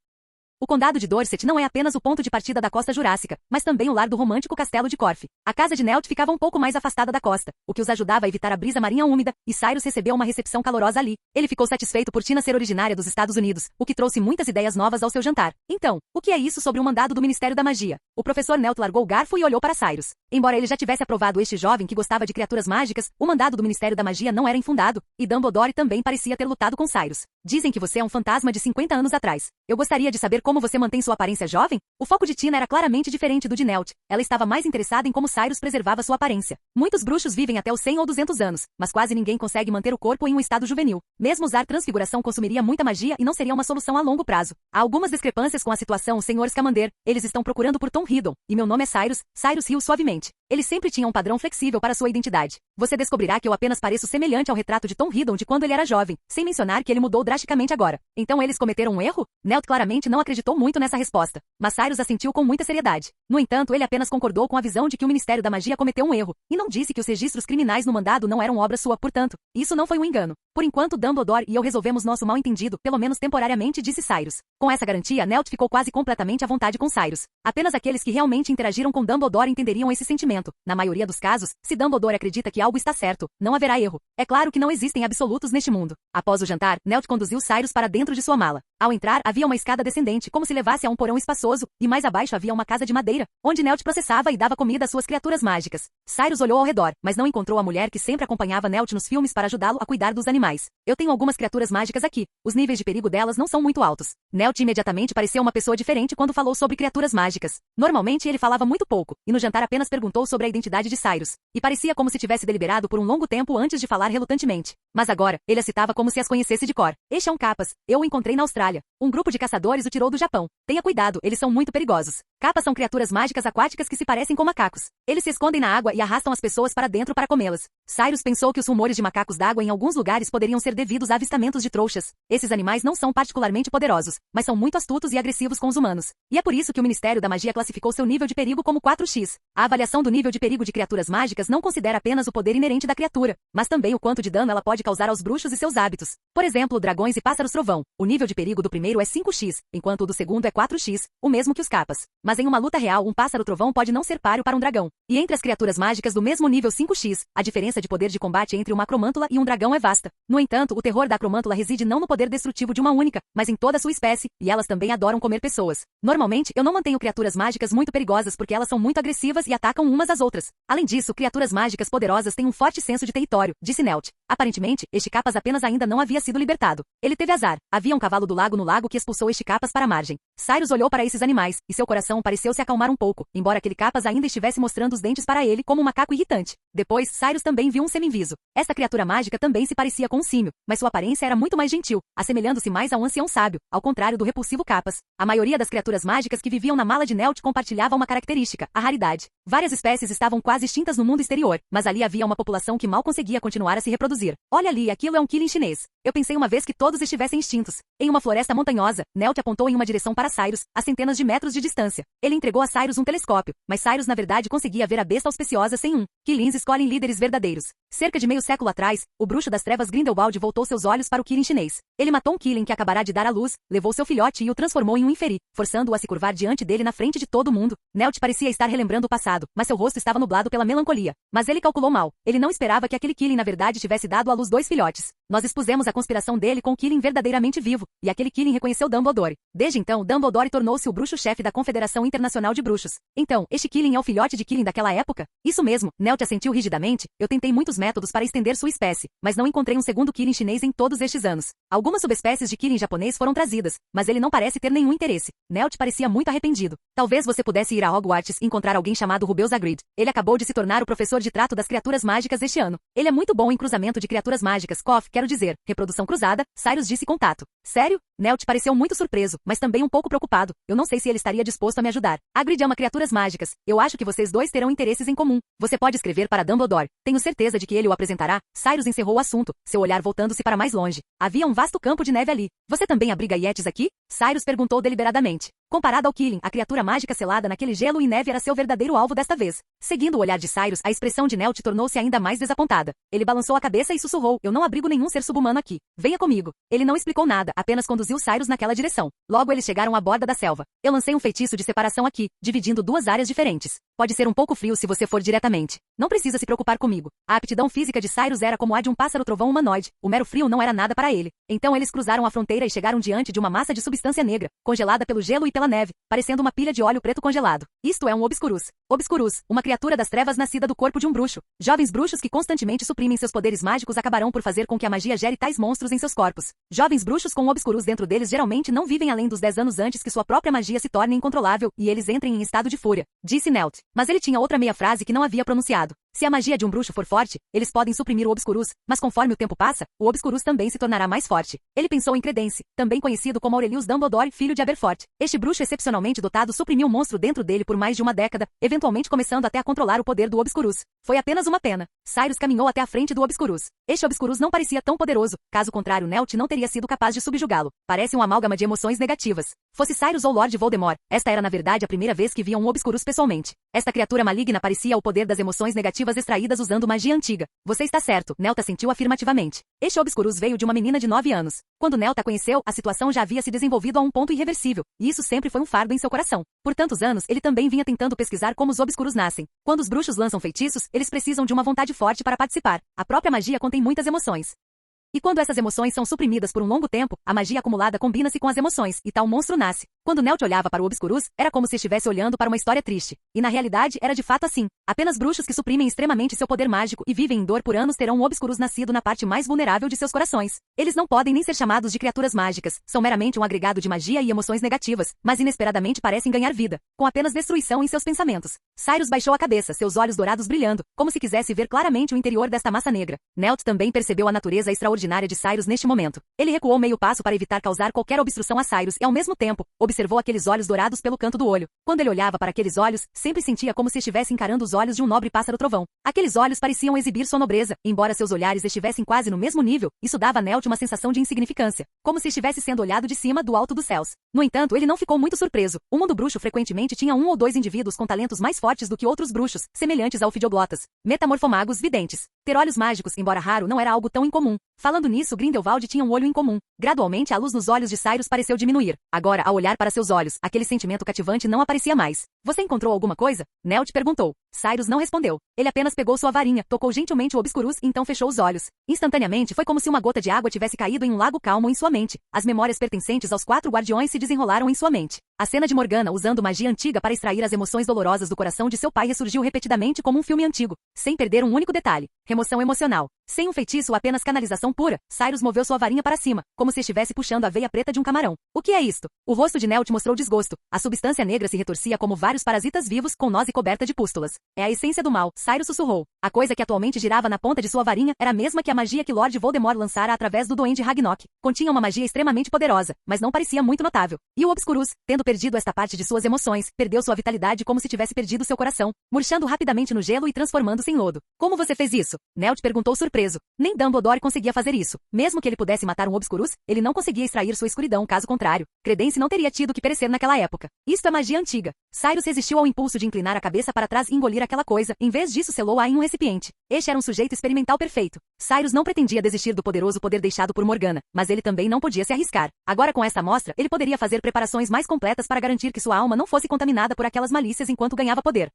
O condado de Dorset não é apenas o ponto de partida da costa jurássica, mas também o lar do romântico castelo de Corfe. A casa de Newt ficava um pouco mais afastada da costa, o que os ajudava a evitar a brisa marinha úmida, e Cyrus recebeu uma recepção calorosa ali. Ele ficou satisfeito por Tina ser originária dos Estados Unidos, o que trouxe muitas ideias novas ao seu jantar. Então, o que é isso sobre o mandado do Ministério da Magia? O professor Newt largou o garfo e olhou para Cyrus. Embora ele já tivesse aprovado este jovem que gostava de criaturas mágicas, o mandado do Ministério da Magia não era infundado, e Dumbledore também parecia ter lutado com Cyrus. Dizem que você é um fantasma de 50 anos atrás. Eu gostaria de saber como você mantém sua aparência jovem? O foco de Tina era claramente diferente do de Newt. Ela estava mais interessada em como Cyrus preservava sua aparência. Muitos bruxos vivem até os 100 ou 200 anos, mas quase ninguém consegue manter o corpo em um estado juvenil. Mesmo usar transfiguração consumiria muita magia e não seria uma solução a longo prazo. Há algumas discrepâncias com a situação, Sr. Scamander. Eles estão procurando por Tom Riddle, e meu nome é Cyrus. Cyrus riu suavemente. Ele sempre tinha um padrão flexível para sua identidade. Você descobrirá que eu apenas pareço semelhante ao retrato de Tom Riddle de quando ele era jovem, sem mencionar que ele mudou drasticamente agora. Então eles cometeram um erro? Newt claramente não acreditou muito nessa resposta, mas Cyrus assentiu com muita seriedade. No entanto, ele apenas concordou com a visão de que o Ministério da Magia cometeu um erro, e não disse que os registros criminais no mandado não eram obra sua, portanto, isso não foi um engano. Por enquanto, Dumbledore e eu resolvemos nosso mal-entendido, pelo menos temporariamente, disse Cyrus. Com essa garantia, Newt ficou quase completamente à vontade com Cyrus. Apenas aqueles que realmente interagiram com Dumbledore entenderiam esse sentimento. Na maioria dos casos, se Dumbledore acredita que algo está certo, não haverá erro. É claro que não existem absolutos neste mundo. Após o jantar, Newt conduziu Cyrus para dentro de sua mala. Ao entrar, havia uma escada descendente, como se levasse a um porão espaçoso, e mais abaixo havia uma casa de madeira, onde Newt processava e dava comida às suas criaturas mágicas. Cyrus olhou ao redor, mas não encontrou a mulher que sempre acompanhava Newt nos filmes para ajudá-lo a cuidar dos animais. Eu tenho algumas criaturas mágicas aqui. Os níveis de perigo delas não são muito altos. Newt imediatamente pareceu uma pessoa diferente quando falou sobre criaturas mágicas. Normalmente ele falava muito pouco, e no jantar apenas perguntou sobre a identidade de Cyrus, e parecia como se tivesse deliberado por um longo tempo antes de falar relutantemente. Mas agora, ele a citava como se as conhecesse de cor. Este é um capas. Eu o encontrei na Austrália. Um grupo de caçadores o tirou do Japão. Tenha cuidado, eles são muito perigosos. Capas são criaturas mágicas aquáticas que se parecem com macacos. Eles se escondem na água e arrastam as pessoas para dentro para comê-las. Cyrus pensou que os rumores de macacos d'água em alguns lugares poderiam ser devidos a avistamentos de trouxas. Esses animais não são particularmente poderosos, mas são muito astutos e agressivos com os humanos. E é por isso que o Ministério da Magia classificou seu nível de perigo como 4x. A avaliação do nível de perigo de criaturas mágicas não considera apenas o poder inerente da criatura, mas também o quanto de dano ela pode causar aos bruxos e seus hábitos. Por exemplo, dragões e pássaros trovão. O nível de perigo do primeiro é 5x, enquanto o do segundo é 4x, o mesmo que os capas. Mas em uma luta real, um pássaro trovão pode não ser páreo para um dragão. E entre as criaturas mágicas do mesmo nível 5x, a diferença de poder de combate entre uma acromântula e um dragão é vasta. No entanto, o terror da acromântula reside não no poder destrutivo de uma única, mas em toda a sua espécie, e elas também adoram comer pessoas. Normalmente, eu não mantenho criaturas mágicas muito perigosas porque elas são muito agressivas e atacam umas às outras. Além disso, criaturas mágicas poderosas têm um forte senso de território, disse Newt. Aparentemente, este capas apenas ainda não havia sido libertado. Ele teve azar. Havia um cavalo do lago no lago que expulsou este capas para a margem. Cyrus olhou para esses animais, e seu coração pareceu se acalmar um pouco, embora aquele capas ainda estivesse mostrando os dentes para ele como um macaco irritante. Depois, Cyrus também viu um seminviso. Esta criatura mágica também se parecia com um símio, mas sua aparência era muito mais gentil, assemelhando-se mais a um ancião sábio, ao contrário do repulsivo capas. A maioria das criaturas mágicas que viviam na mala de Newt compartilhava uma característica, a raridade. Várias espécies estavam quase extintas no mundo exterior, mas ali havia uma população que mal conseguia continuar a se reproduzir. Olha ali, aquilo é um Qilin chinês. Eu pensei uma vez que todos estivessem extintos. Em uma floresta montanhosa, Newt apontou em uma direção para Cyrus, a centenas de metros de distância. Ele entregou a Cyrus um telescópio, mas Cyrus na verdade conseguia ver a besta auspiciosa sem um. Qilins escolhem líderes verdadeiros. Cerca de meio século atrás, o bruxo das trevas Grindelwald voltou seus olhos para o Qilin chinês. Ele matou um Qilin que acabará de dar à luz, levou seu filhote e o transformou em um inferi, forçando-o a se curvar diante dele na frente de todo mundo. Newt parecia estar relembrando o passado, mas seu rosto estava nublado pela melancolia. Mas ele calculou mal. Ele não esperava que aquele Qilin na verdade tivesse dado à luz 2 filhotes. Nós expusemos a conspiração dele com o Qilin verdadeiramente vivo, e aquele Qilin reconheceu Dumbledore. Desde então, Dumbledore tornou-se o bruxo-chefe da Confederação Internacional de Bruxos. Então, este Qilin é o filhote de Qilin daquela época? Isso mesmo, Newt assentiu rigidamente. Eu tentei muitos métodos para estender sua espécie, mas não encontrei um segundo Qilin chinês em todos estes anos. Algumas subespécies de Qilin japonês foram trazidas, mas ele não parece ter nenhum interesse. Newt parecia muito arrependido. Talvez você pudesse ir a Hogwarts e encontrar alguém chamado Rubeus Hagrid. Ele acabou de se tornar o professor de trato das criaturas mágicas este ano. Ele é muito bom em cruzamento de criaturas mágicas, quero dizer, reprodução cruzada, Cyrus disse com tato. Sério? Newt pareceu muito surpreso, mas também um pouco preocupado. Eu não sei se ele estaria disposto a me ajudar. Hagrid ama criaturas mágicas. Eu acho que vocês dois terão interesses em comum. Você pode escrever para Dumbledore. Tenho certeza de que ele o apresentará. Cyrus encerrou o assunto, seu olhar voltando-se para mais longe. Havia um vasto campo de neve ali. Você também abriga Yetis aqui? Cyrus perguntou deliberadamente. Comparado ao Qilin, a criatura mágica selada naquele gelo e neve era seu verdadeiro alvo desta vez. Seguindo o olhar de Cyrus, a expressão de Newt tornou-se ainda mais desapontada. Ele balançou a cabeça e sussurrou, eu não abrigo nenhum ser subhumano aqui. Venha comigo. Ele não explicou nada, apenas conduziu conduziu Cyrus naquela direção. Logo eles chegaram à borda da selva. Eu lancei um feitiço de separação aqui, dividindo duas áreas diferentes. Pode ser um pouco frio se você for diretamente. Não precisa se preocupar comigo. A aptidão física de Cyrus era como a de um pássaro-trovão humanoide. O mero frio não era nada para ele. Então eles cruzaram a fronteira e chegaram diante de uma massa de substância negra, congelada pelo gelo e pela neve, parecendo uma pilha de óleo preto congelado. Isto é um Obscurus. Obscurus, uma criatura das trevas nascida do corpo de um bruxo. Jovens bruxos que constantemente suprimem seus poderes mágicos acabarão por fazer com que a magia gere tais monstros em seus corpos. Jovens bruxos com um Obscurus dentro deles geralmente não vivem além dos 10 anos antes que sua própria magia se torne incontrolável e eles entrem em estado de fúria, disse Nelt. Mas ele tinha outra meia frase que não havia pronunciado. Se a magia de um bruxo for forte, eles podem suprimir o Obscurus, mas conforme o tempo passa, o Obscurus também se tornará mais forte. Ele pensou em Credence, também conhecido como Aurelius Dumbledore, filho de Aberforth. Este bruxo excepcionalmente dotado suprimiu um monstro dentro dele por mais de uma década, eventualmente começando até a controlar o poder do Obscurus. Foi apenas uma pena. Cyrus caminhou até a frente do Obscurus. Este Obscurus não parecia tão poderoso, caso contrário Nelt não teria sido capaz de subjugá-lo. Parece um amálgama de emoções negativas. Fosse Cyrus ou Lord Voldemort, esta era na verdade a primeira vez que via um Obscurus pessoalmente. Esta criatura maligna parecia o poder das emoções negativas extraídas usando magia antiga. Você está certo, Nelta assentiu afirmativamente. Este Obscurus veio de uma menina de 9 anos. Quando Nelta a conheceu, a situação já havia se desenvolvido a um ponto irreversível, e isso sempre foi um fardo em seu coração. Por tantos anos, ele também vinha tentando pesquisar como os Obscurus nascem. Quando os bruxos lançam feitiços, eles precisam de uma vontade forte para participar. A própria magia contém muitas emoções. E quando essas emoções são suprimidas por um longo tempo, a magia acumulada combina-se com as emoções, e tal monstro nasce. Quando Nelt olhava para o Obscurus, era como se estivesse olhando para uma história triste. E na realidade, era de fato assim. Apenas bruxos que suprimem extremamente seu poder mágico e vivem em dor por anos terão um Obscurus nascido na parte mais vulnerável de seus corações. Eles não podem nem ser chamados de criaturas mágicas, são meramente um agregado de magia e emoções negativas, mas inesperadamente parecem ganhar vida, com apenas destruição em seus pensamentos. Cyrus baixou a cabeça, seus olhos dourados brilhando, como se quisesse ver claramente o interior desta massa negra. Nelt também percebeu a natureza extraordinária de Cyrus neste momento. Ele recuou meio passo para evitar causar qualquer obstrução a Cyrus e, ao mesmo tempo, observou aqueles olhos dourados pelo canto do olho. Quando ele olhava para aqueles olhos, sempre sentia como se estivesse encarando os olhos de um nobre pássaro-trovão. Aqueles olhos pareciam exibir sua nobreza, embora seus olhares estivessem quase no mesmo nível, isso dava a Nelt uma sensação de insignificância, como se estivesse sendo olhado de cima do alto dos céus. No entanto, ele não ficou muito surpreso. O mundo bruxo frequentemente tinha um ou dois indivíduos com talentos mais fortes do que outros bruxos, semelhantes ao ofidioglotas, metamorfomagos videntes. Ter olhos mágicos, embora raro, não era algo tão incomum. Falando nisso, Grindelwald tinha um olho incomum. Gradualmente, a luz nos olhos de Cyrus pareceu diminuir. Agora, ao olhar para seus olhos, aquele sentimento cativante não aparecia mais. Você encontrou alguma coisa? Nelt perguntou. Cyrus não respondeu. Ele apenas pegou sua varinha, tocou gentilmente o Obscurus e então fechou os olhos. Instantaneamente, foi como se uma gota de água tivesse caído em um lago calmo em sua mente. As memórias pertencentes aos 4 guardiões se desenrolaram em sua mente. A cena de Morgana usando magia antiga para extrair as emoções dolorosas do coração de seu pai ressurgiu repetidamente como um filme antigo, sem perder um único detalhe. Remoção emocional. Sem um feitiço, apenas canalização pura, Cyrus moveu sua varinha para cima, como se estivesse puxando a veia preta de um camarão. O que é isto? O rosto de Nelt mostrou desgosto. A substância negra se retorcia como vários parasitas vivos com nose coberta de pústulas. É a essência do mal, Cyrus sussurrou. A coisa que atualmente girava na ponta de sua varinha era a mesma que a magia que Lord Voldemort lançara através do Duende Ragnarok. Continha uma magia extremamente poderosa, mas não parecia muito notável. E o Obscurus, tendo perdido esta parte de suas emoções, perdeu sua vitalidade como se tivesse perdido seu coração, murchando rapidamente no gelo e transformando-se em lodo. Como você fez isso? Nelt perguntou surpreso. Nem Dumbledore conseguia fazer isso. Mesmo que ele pudesse matar um Obscurus, ele não conseguia extrair sua escuridão, caso contrário. Credence não teria tido que perecer naquela época. Isto é magia antiga. Cyrus resistiu ao impulso de inclinar a cabeça para trás e engolir aquela coisa, em vez disso selou-a em um recipiente. Este era um sujeito experimental perfeito. Cyrus não pretendia desistir do poderoso poder deixado por Morgana, mas ele também não podia se arriscar. Agora com esta amostra, ele poderia fazer preparações mais completas para garantir que sua alma não fosse contaminada por aquelas malícias enquanto ganhava poder.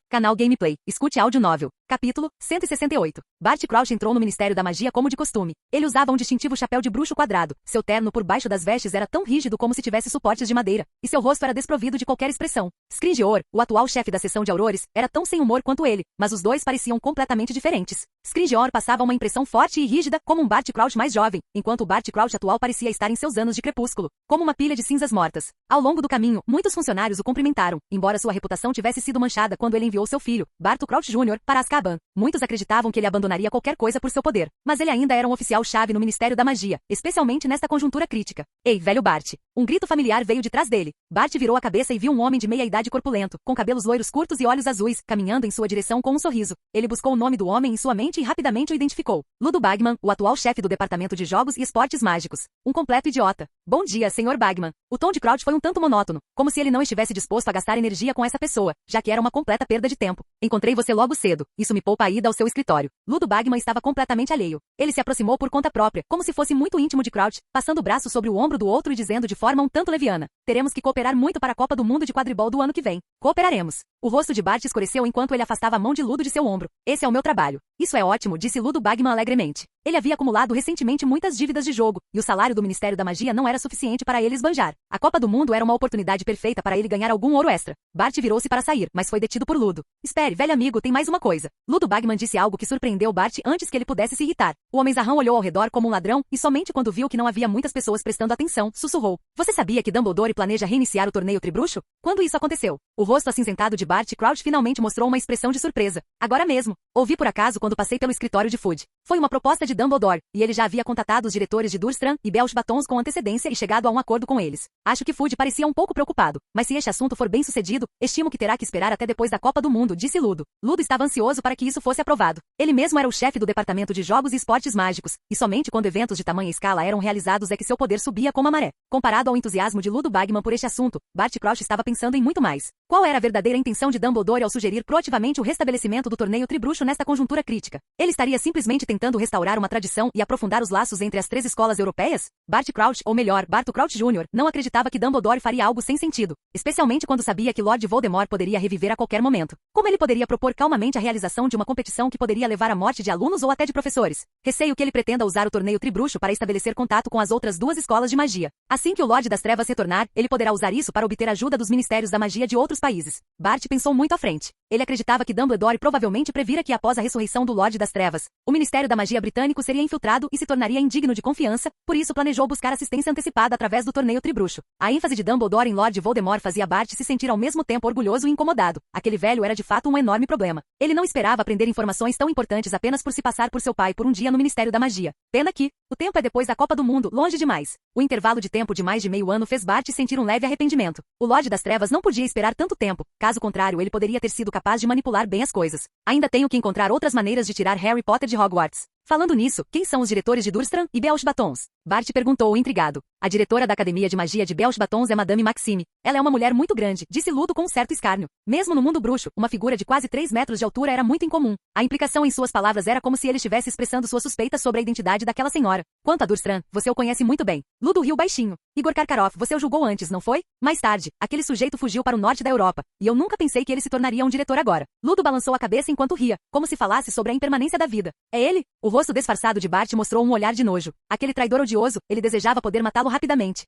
Canal Gameplay. Escute áudio novel. Capítulo 168. Bart Crouch entrou no Ministério da Magia como de costume. Ele usava um distintivo chapéu de bruxo quadrado. Seu terno por baixo das vestes era tão rígido como se tivesse suportes de madeira, e seu rosto era desprovido de qualquer expressão. Scrimgeour, o atual chefe da seção de Aurores, era tão sem humor quanto ele, mas os dois pareciam completamente diferentes. Scrimgeour passava uma impressão forte e rígida, como um Bart Crouch mais jovem, enquanto o Bart Crouch atual parecia estar em seus anos de crepúsculo, como uma pilha de cinzas mortas. Ao longo do caminho, muitos funcionários o cumprimentaram, embora sua reputação tivesse sido manchada quando ele enviou seu filho, Bartol Crouch Jr., para Azkaban. Muitos acreditavam que ele abandonaria qualquer coisa por seu poder, mas ele ainda era um oficial-chave no Ministério da Magia, especialmente nesta conjuntura crítica. Ei, velho Bart! Um grito familiar veio de trás dele. Bart virou a cabeça e viu um homem de meia-idade corpulento, com cabelos loiros curtos e olhos azuis, caminhando em sua direção com um sorriso. Ele buscou o nome do homem em sua mente e rapidamente o identificou. Ludo Bagman, o atual chefe do Departamento de Jogos e Esportes Mágicos. Um completo idiota. Bom dia, Sr. Bagman. O tom de Crouch foi um tanto monótono, como se ele não estivesse disposto a gastar energia com essa pessoa, já que era uma completa perda de tempo. Encontrei você logo cedo. Isso isso me poupa a ida ao seu escritório. Ludo Bagman estava completamente alheio. Ele se aproximou por conta própria, como se fosse muito íntimo de Crouch, passando o braço sobre o ombro do outro e dizendo de forma um tanto leviana: teremos que cooperar muito para a Copa do Mundo de quadribol do ano que vem. Cooperaremos. O rosto de Bart escureceu enquanto ele afastava a mão de Ludo de seu ombro. Esse é o meu trabalho. Isso é ótimo, disse Ludo Bagman alegremente. Ele havia acumulado recentemente muitas dívidas de jogo, e o salário do Ministério da Magia não era suficiente para ele esbanjar. A Copa do Mundo era uma oportunidade perfeita para ele ganhar algum ouro extra. Bart virou-se para sair, mas foi detido por Ludo. Espere, velho amigo, tem mais uma coisa. Ludo Bagman disse algo que surpreendeu Bart antes que ele pudesse se irritar. O homenzarrão olhou ao redor como um ladrão, e somente quando viu que não havia muitas pessoas prestando atenção, sussurrou: você sabia que Dumbledore planeja reiniciar o torneio Tribruxo? Quando isso aconteceu? O rosto acinzentado de Bart Crouch finalmente mostrou uma expressão de surpresa. Agora mesmo. Ouvi por acaso quando passei pelo escritório de Fudge. Foi uma proposta de Dumbledore, e ele já havia contatado os diretores de Durmstrang e Belch Batons com antecedência e chegado a um acordo com eles. Acho que Fudge parecia um pouco preocupado, mas se este assunto for bem sucedido, estimo que terá que esperar até depois da Copa do Mundo, disse Ludo. Ludo estava ansioso para que isso fosse aprovado. Ele mesmo era o chefe do departamento de jogos e esportes mágicos, e somente quando eventos de tamanha escala eram realizados é que seu poder subia como a maré. Comparado ao entusiasmo de Ludo Bagman por este assunto, Bart Crouch estava pensando em muito mais. Qual era a verdadeira intenção de Dumbledore ao sugerir proativamente o restabelecimento do torneio Tribruxo nesta conjuntura crítica? Ele estaria simplesmente tentando restaurar uma tradição e aprofundar os laços entre as 3 escolas europeias? Bart Crouch, ou melhor, Barto Crouch Jr., não acreditava que Dumbledore faria algo sem sentido, especialmente quando sabia que Lord Voldemort poderia reviver a qualquer momento. Como ele poderia propor calmamente a realização de uma competição que poderia levar à morte de alunos ou até de professores? Receio que ele pretenda usar o torneio Tribruxo para estabelecer contato com as outras 2 escolas de magia. Assim que o Lorde das Trevas retornar, ele poderá usar isso para obter ajuda dos ministérios da magia de outros países. Bart pensou muito à frente. Ele acreditava que Dumbledore provavelmente previra que após a ressurreição do Lorde das Trevas, o Ministério da Magia britânico seria infiltrado e se tornaria indigno de confiança, por isso planejou buscar assistência antecipada através do torneio Tribruxo. A ênfase de Dumbledore em Lord Voldemort fazia Bart se sentir ao mesmo tempo orgulhoso e incomodado. Aquele velho era de fato um enorme problema. Ele não esperava aprender informações tão importantes apenas por se passar por seu pai por um dia no Ministério da Magia. Pena que, o tempo é depois da Copa do Mundo, longe demais. O intervalo de tempo de mais de meio ano fez Bart sentir um leve arrependimento. O Lorde das Trevas não podia esperar tanto tempo, caso contrário ele poderia ter sido capaz de manipular bem as coisas. Ainda tenho que encontrar outras maneiras de tirar Harry Potter de Hogwarts. Falando nisso, quem são os diretores de Durmstrang e Belch Batons? Bart perguntou intrigado. A diretora da Academia de Magia de Belch Batons é Madame Maxime. Ela é uma mulher muito grande, disse Ludo com um certo escárnio. Mesmo no mundo bruxo, uma figura de quase 3 metros de altura era muito incomum. A implicação em suas palavras era como se ele estivesse expressando suas suspeitas sobre a identidade daquela senhora. Quanto a Durmstrang, você o conhece muito bem. Ludo riu baixinho. Igor Karkaroff, você o julgou antes, não foi? Mais tarde, aquele sujeito fugiu para o norte da Europa, e eu nunca pensei que ele se tornaria um diretor agora. Ludo balançou a cabeça enquanto ria, como se falasse sobre a impermanência da vida. É ele? O rosto disfarçado de Bart mostrou um olhar de nojo. Aquele traidor odioso, ele desejava poder matá-lo rapidamente.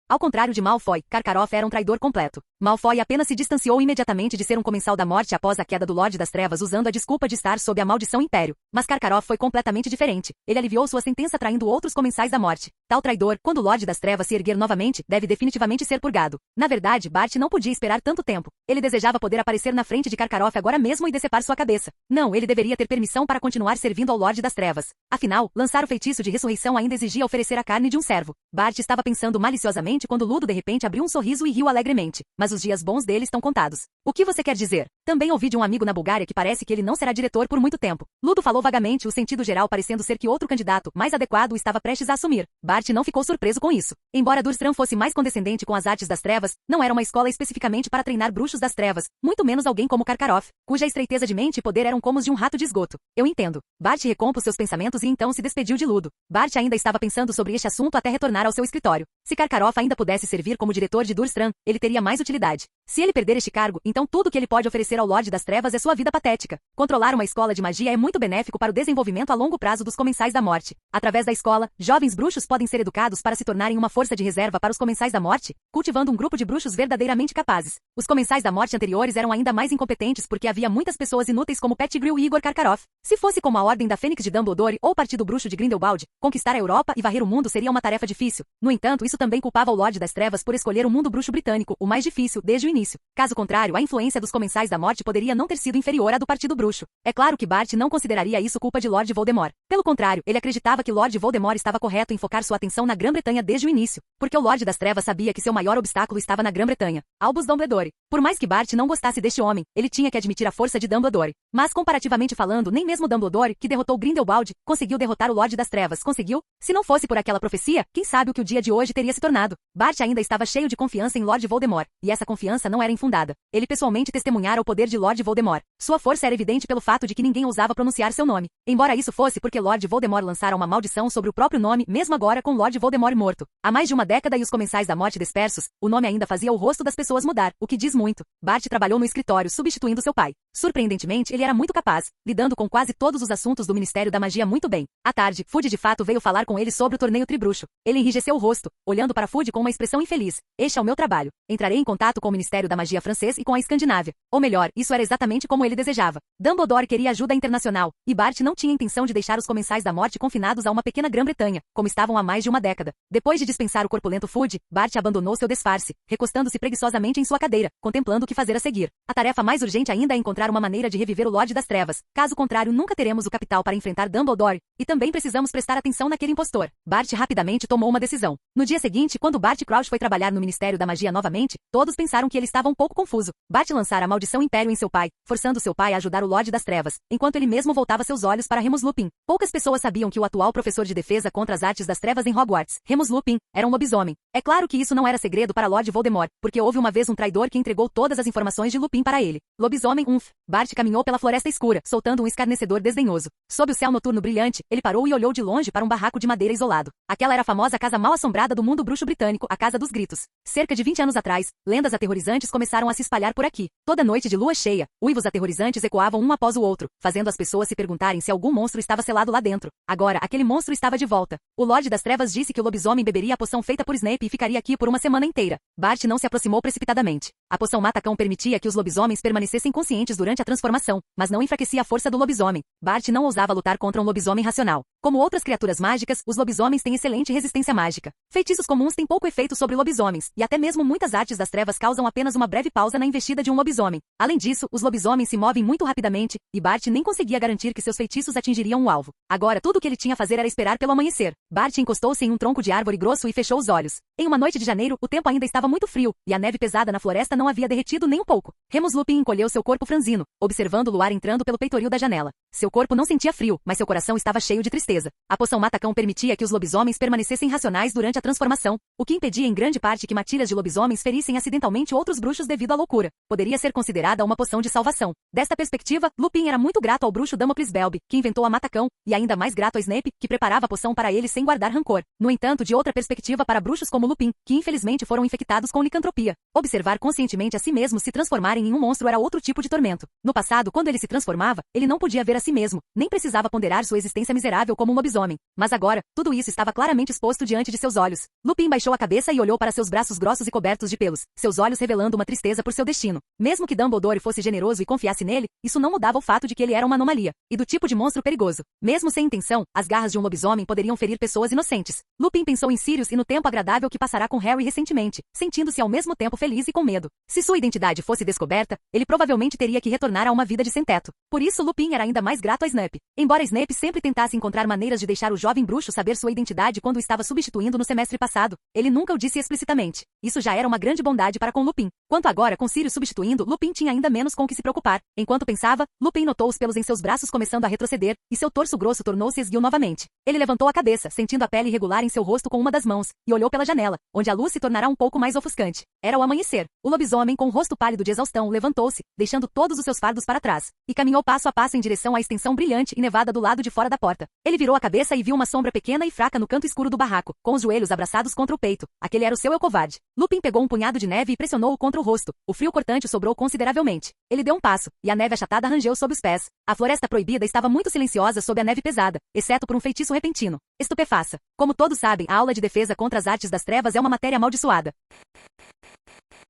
Ao contrário de Malfoy, Karkaroff era um traidor completo. Malfoy apenas se distanciou imediatamente de ser um comensal da morte após a queda do Lorde das Trevas usando a desculpa de estar sob a maldição Império. Mas Karkaroff foi completamente diferente. Ele aliviou sua sentença traindo outros comensais da morte. Tal traidor, quando o Lorde das Trevas se erguer novamente, deve definitivamente ser purgado. Na verdade, Bart não podia esperar tanto tempo. Ele desejava poder aparecer na frente de Karkaroff agora mesmo e decepar sua cabeça. Não, ele deveria ter permissão para continuar servindo ao Lorde das Trevas. Afinal, lançar o feitiço de ressurreição ainda exigia oferecer a carne de um servo. Bart estava pensando maliciosamente quando Ludo de repente abriu um sorriso e riu alegremente. Mas os dias bons dele estão contados. O que você quer dizer? Também ouvi de um amigo na Bulgária que parece que ele não será diretor por muito tempo. Ludo falou vagamente, o sentido geral parecendo ser que outro candidato, mais adequado, estava prestes a assumir. Bart não ficou surpreso com isso. Embora Durmstrang fosse mais condescendente com as artes das trevas, não era uma escola especificamente para treinar bruxos das trevas, muito menos alguém como Karkaroff, cuja estreiteza de mente e poder eram como os de um rato de esgoto. Eu entendo. Bart recompôs seus pensamentos e então se despediu de Ludo. Bart ainda estava pensando sobre este assunto até retornar ao seu escritório. Se Karkaroff ainda pudesse servir como diretor de Durmstrang, ele teria mais utilidade. Se ele perder este cargo, então tudo que ele pode oferecer ao Lorde das Trevas é sua vida patética. Controlar uma escola de magia é muito benéfico para o desenvolvimento a longo prazo dos comensais da morte. Através da escola, jovens bruxos podem ser educados para se tornarem uma força de reserva para os comensais da morte, cultivando um grupo de bruxos verdadeiramente capazes. Os comensais da morte anteriores eram ainda mais incompetentes porque havia muitas pessoas inúteis como Pettigrew e Igor Karkaroff. Se fosse como a Ordem da Fênix de Dumbledore ou o Partido Bruxo de Grindelwald, conquistar a Europa e varrer o mundo seria uma tarefa difícil. No entanto, isso também culpava o Lorde das Trevas por escolher o mundo bruxo britânico, o mais difícil, desde o início. Caso contrário, a influência dos comensais da morte poderia não ter sido inferior à do Partido Bruxo. É claro que Bart não consideraria isso culpa de Lord Voldemort. Pelo contrário, ele acreditava que Lord Voldemort estava correto em focar sua atenção na Grã-Bretanha desde o início, porque o Lorde das Trevas sabia que seu maior obstáculo estava na Grã-Bretanha, Albus Dumbledore. Por mais que Bart não gostasse deste homem, ele tinha que admitir a força de Dumbledore. Mas comparativamente falando, nem mesmo Dumbledore, que derrotou Grindelwald, conseguiu derrotar o Lorde das Trevas. Conseguiu? Se não fosse por aquela profecia, quem sabe o que o dia de hoje teria se tornado. Bart ainda estava cheio de confiança em Lord Voldemort, e essa confiança não era infundada. Ele pessoalmente testemunhara o poder de Lord Voldemort. Sua força era evidente pelo fato de que ninguém ousava pronunciar seu nome. Embora isso fosse porque Lord Voldemort lançara uma maldição sobre o próprio nome, mesmo agora com Lord Voldemort morto. Há mais de uma década e os comensais da morte dispersos, o nome ainda fazia o rosto das pessoas mudar, o que diz muito. Bart trabalhou no escritório substituindo seu pai. Surpreendentemente, ele era muito capaz, lidando com quase todos os assuntos do Ministério da Magia muito bem. À tarde, Fudge de fato veio falar com ele sobre o torneio tribruxo. Ele enrijeceu o rosto, olhando para Fudge com uma expressão infeliz. Este é o meu trabalho. Entrarei em contato com o Ministério da Magia francês e com a Escandinávia. Ou melhor, isso era exatamente como ele desejava. Dumbledore queria ajuda internacional, e Bart não tinha intenção de deixar os comensais da morte confinados a uma pequena Grã-Bretanha, como estavam há mais de uma década. Depois de dispensar o corpulento Fudge, Bart abandonou seu disfarce, recostando-se preguiçosamente em sua cadeira, contemplando o que fazer a seguir. A tarefa mais urgente ainda é encontrar uma maneira de reviver o Lorde das Trevas. Caso contrário, nunca teremos o capital para enfrentar Dumbledore, e também precisamos prestar atenção naquele impostor. Bart rapidamente tomou uma decisão. No dia seguinte, quando Bart Crouch foi trabalhar no Ministério da Magia novamente, todos pensaram que ele estava um pouco confuso. Bart lançara a maldição Império em seu pai, forçando seu pai a ajudar o Lorde das Trevas, enquanto ele mesmo voltava seus olhos para Remus Lupin. Poucas pessoas sabiam que o atual professor de defesa contra as artes das trevas em Hogwarts, Remus Lupin, era um lobisomem. É claro que isso não era segredo para Lord Voldemort, porque houve uma vez um traidor que entregou todas as informações de Lupin para ele. Lobisomem Bart caminhou pela floresta escura, soltando um escarnecedor desdenhoso. Sob o céu noturno brilhante, ele parou e olhou de longe para um barraco de madeira isolado. Aquela era a famosa casa mal-assombrada do mundo bruxo britânico, a Casa dos Gritos. Cerca de 20 anos atrás, lendas aterrorizantes começaram a se espalhar por aqui. Toda noite de lua cheia, uivos aterrorizantes ecoavam um após o outro, fazendo as pessoas se perguntarem se algum monstro estava selado lá dentro. Agora, aquele monstro estava de volta. O Lorde das Trevas disse que o lobisomem beberia a poção feita por Snape e ficaria aqui por uma semana inteira. Bart não se aproximou precipitadamente. A poção Matacão permitia que os lobisomens permanecessem conscientes durante a transformação, mas não enfraquecia a força do lobisomem. Bart não ousava lutar contra um lobisomem racional. Como outras criaturas mágicas, os lobisomens têm excelente resistência mágica. Feitiços comuns têm pouco efeito sobre lobisomens, e até mesmo muitas artes das trevas causam apenas uma breve pausa na investida de um lobisomem. Além disso, os lobisomens se movem muito rapidamente, e Bart nem conseguia garantir que seus feitiços atingiriam o alvo. Agora, tudo o que ele tinha a fazer era esperar pelo amanhecer. Bart encostou-se em um tronco de árvore grosso e fechou os olhos. Em uma noite de janeiro, o tempo ainda estava muito frio, e a neve pesada na floresta não havia derretido nem um pouco. Remus Lupin encolheu seu corpo franzino, observando o luar entrando pelo peitoril da janela. Seu corpo não sentia frio, mas seu coração estava cheio de tristeza. A poção Matacão permitia que os lobisomens permanecessem racionais durante a transformação, o que impedia em grande parte que matilhas de lobisomens ferissem acidentalmente outros bruxos devido à loucura. Poderia ser considerada uma poção de salvação. Desta perspectiva, Lupin era muito grato ao bruxo Damocles Belby, que inventou a Matacão, e ainda mais grato a Snape, que preparava a poção para ele sem guardar rancor. No entanto, de outra perspectiva para bruxos como Lupin, que infelizmente foram infectados com licantropia. Observar conscientemente a si mesmo se transformarem em um monstro era outro tipo de tormento. No passado, quando ele se transformava, ele não podia ver a si mesmo, nem precisava ponderar sua existência miserável como um lobisomem. Mas agora, tudo isso estava claramente exposto diante de seus olhos. Lupin baixou a cabeça e olhou para seus braços grossos e cobertos de pelos, seus olhos revelando uma tristeza por seu destino. Mesmo que Dumbledore fosse generoso e confiasse nele, isso não mudava o fato de que ele era uma anomalia, e do tipo de monstro perigoso. Mesmo sem intenção, as garras de um lobisomem poderiam ferir pessoas inocentes. Lupin pensou em Sirius e no tempo agradável que passará com Harry recentemente, sentindo-se ao mesmo tempo feliz e com medo. Se sua identidade fosse descoberta, ele provavelmente teria que retornar a uma vida de sem-teto. Por isso Lupin era ainda mais grato a Snape. Embora Snape sempre tentasse encontrar maneiras de deixar o jovem bruxo saber sua identidade quando o estava substituindo no semestre passado, ele nunca o disse explicitamente. Isso já era uma grande bondade para com Lupin. Quanto agora, com Sirius substituindo, Lupin tinha ainda menos com o que se preocupar. Enquanto pensava, Lupin notou os pelos em seus braços começando a retroceder, e seu torso grosso tornou-se esguio novamente. Ele levantou a cabeça, sentindo a pele irregular em seu rosto com uma das mãos, e olhou pela janela, onde a luz se tornará um pouco mais ofuscante. Era o amanhecer. O lobisomem, com o rosto pálido de exaustão, levantou-se, deixando todos os seus fardos para trás, e caminhou passo a passo em direção à extensão brilhante e nevada do lado de fora da porta. Ele virou a cabeça e viu uma sombra pequena e fraca no canto escuro do barraco, com os joelhos abraçados contra o peito. Aquele era o seu eu covarde. Lupin pegou um punhado de neve e pressionou-o contra o rosto. O frio cortante sobrou consideravelmente. Ele deu um passo, e a neve achatada rangeu sob os pés. A floresta proibida estava muito silenciosa sob a neve pesada, exceto por um feitiço repentino. Estupefaça. Como todos sabem, a aula de defesa contra as artes das trevas é uma matéria amaldiçoada.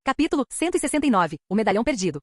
Capítulo 169. O medalhão perdido.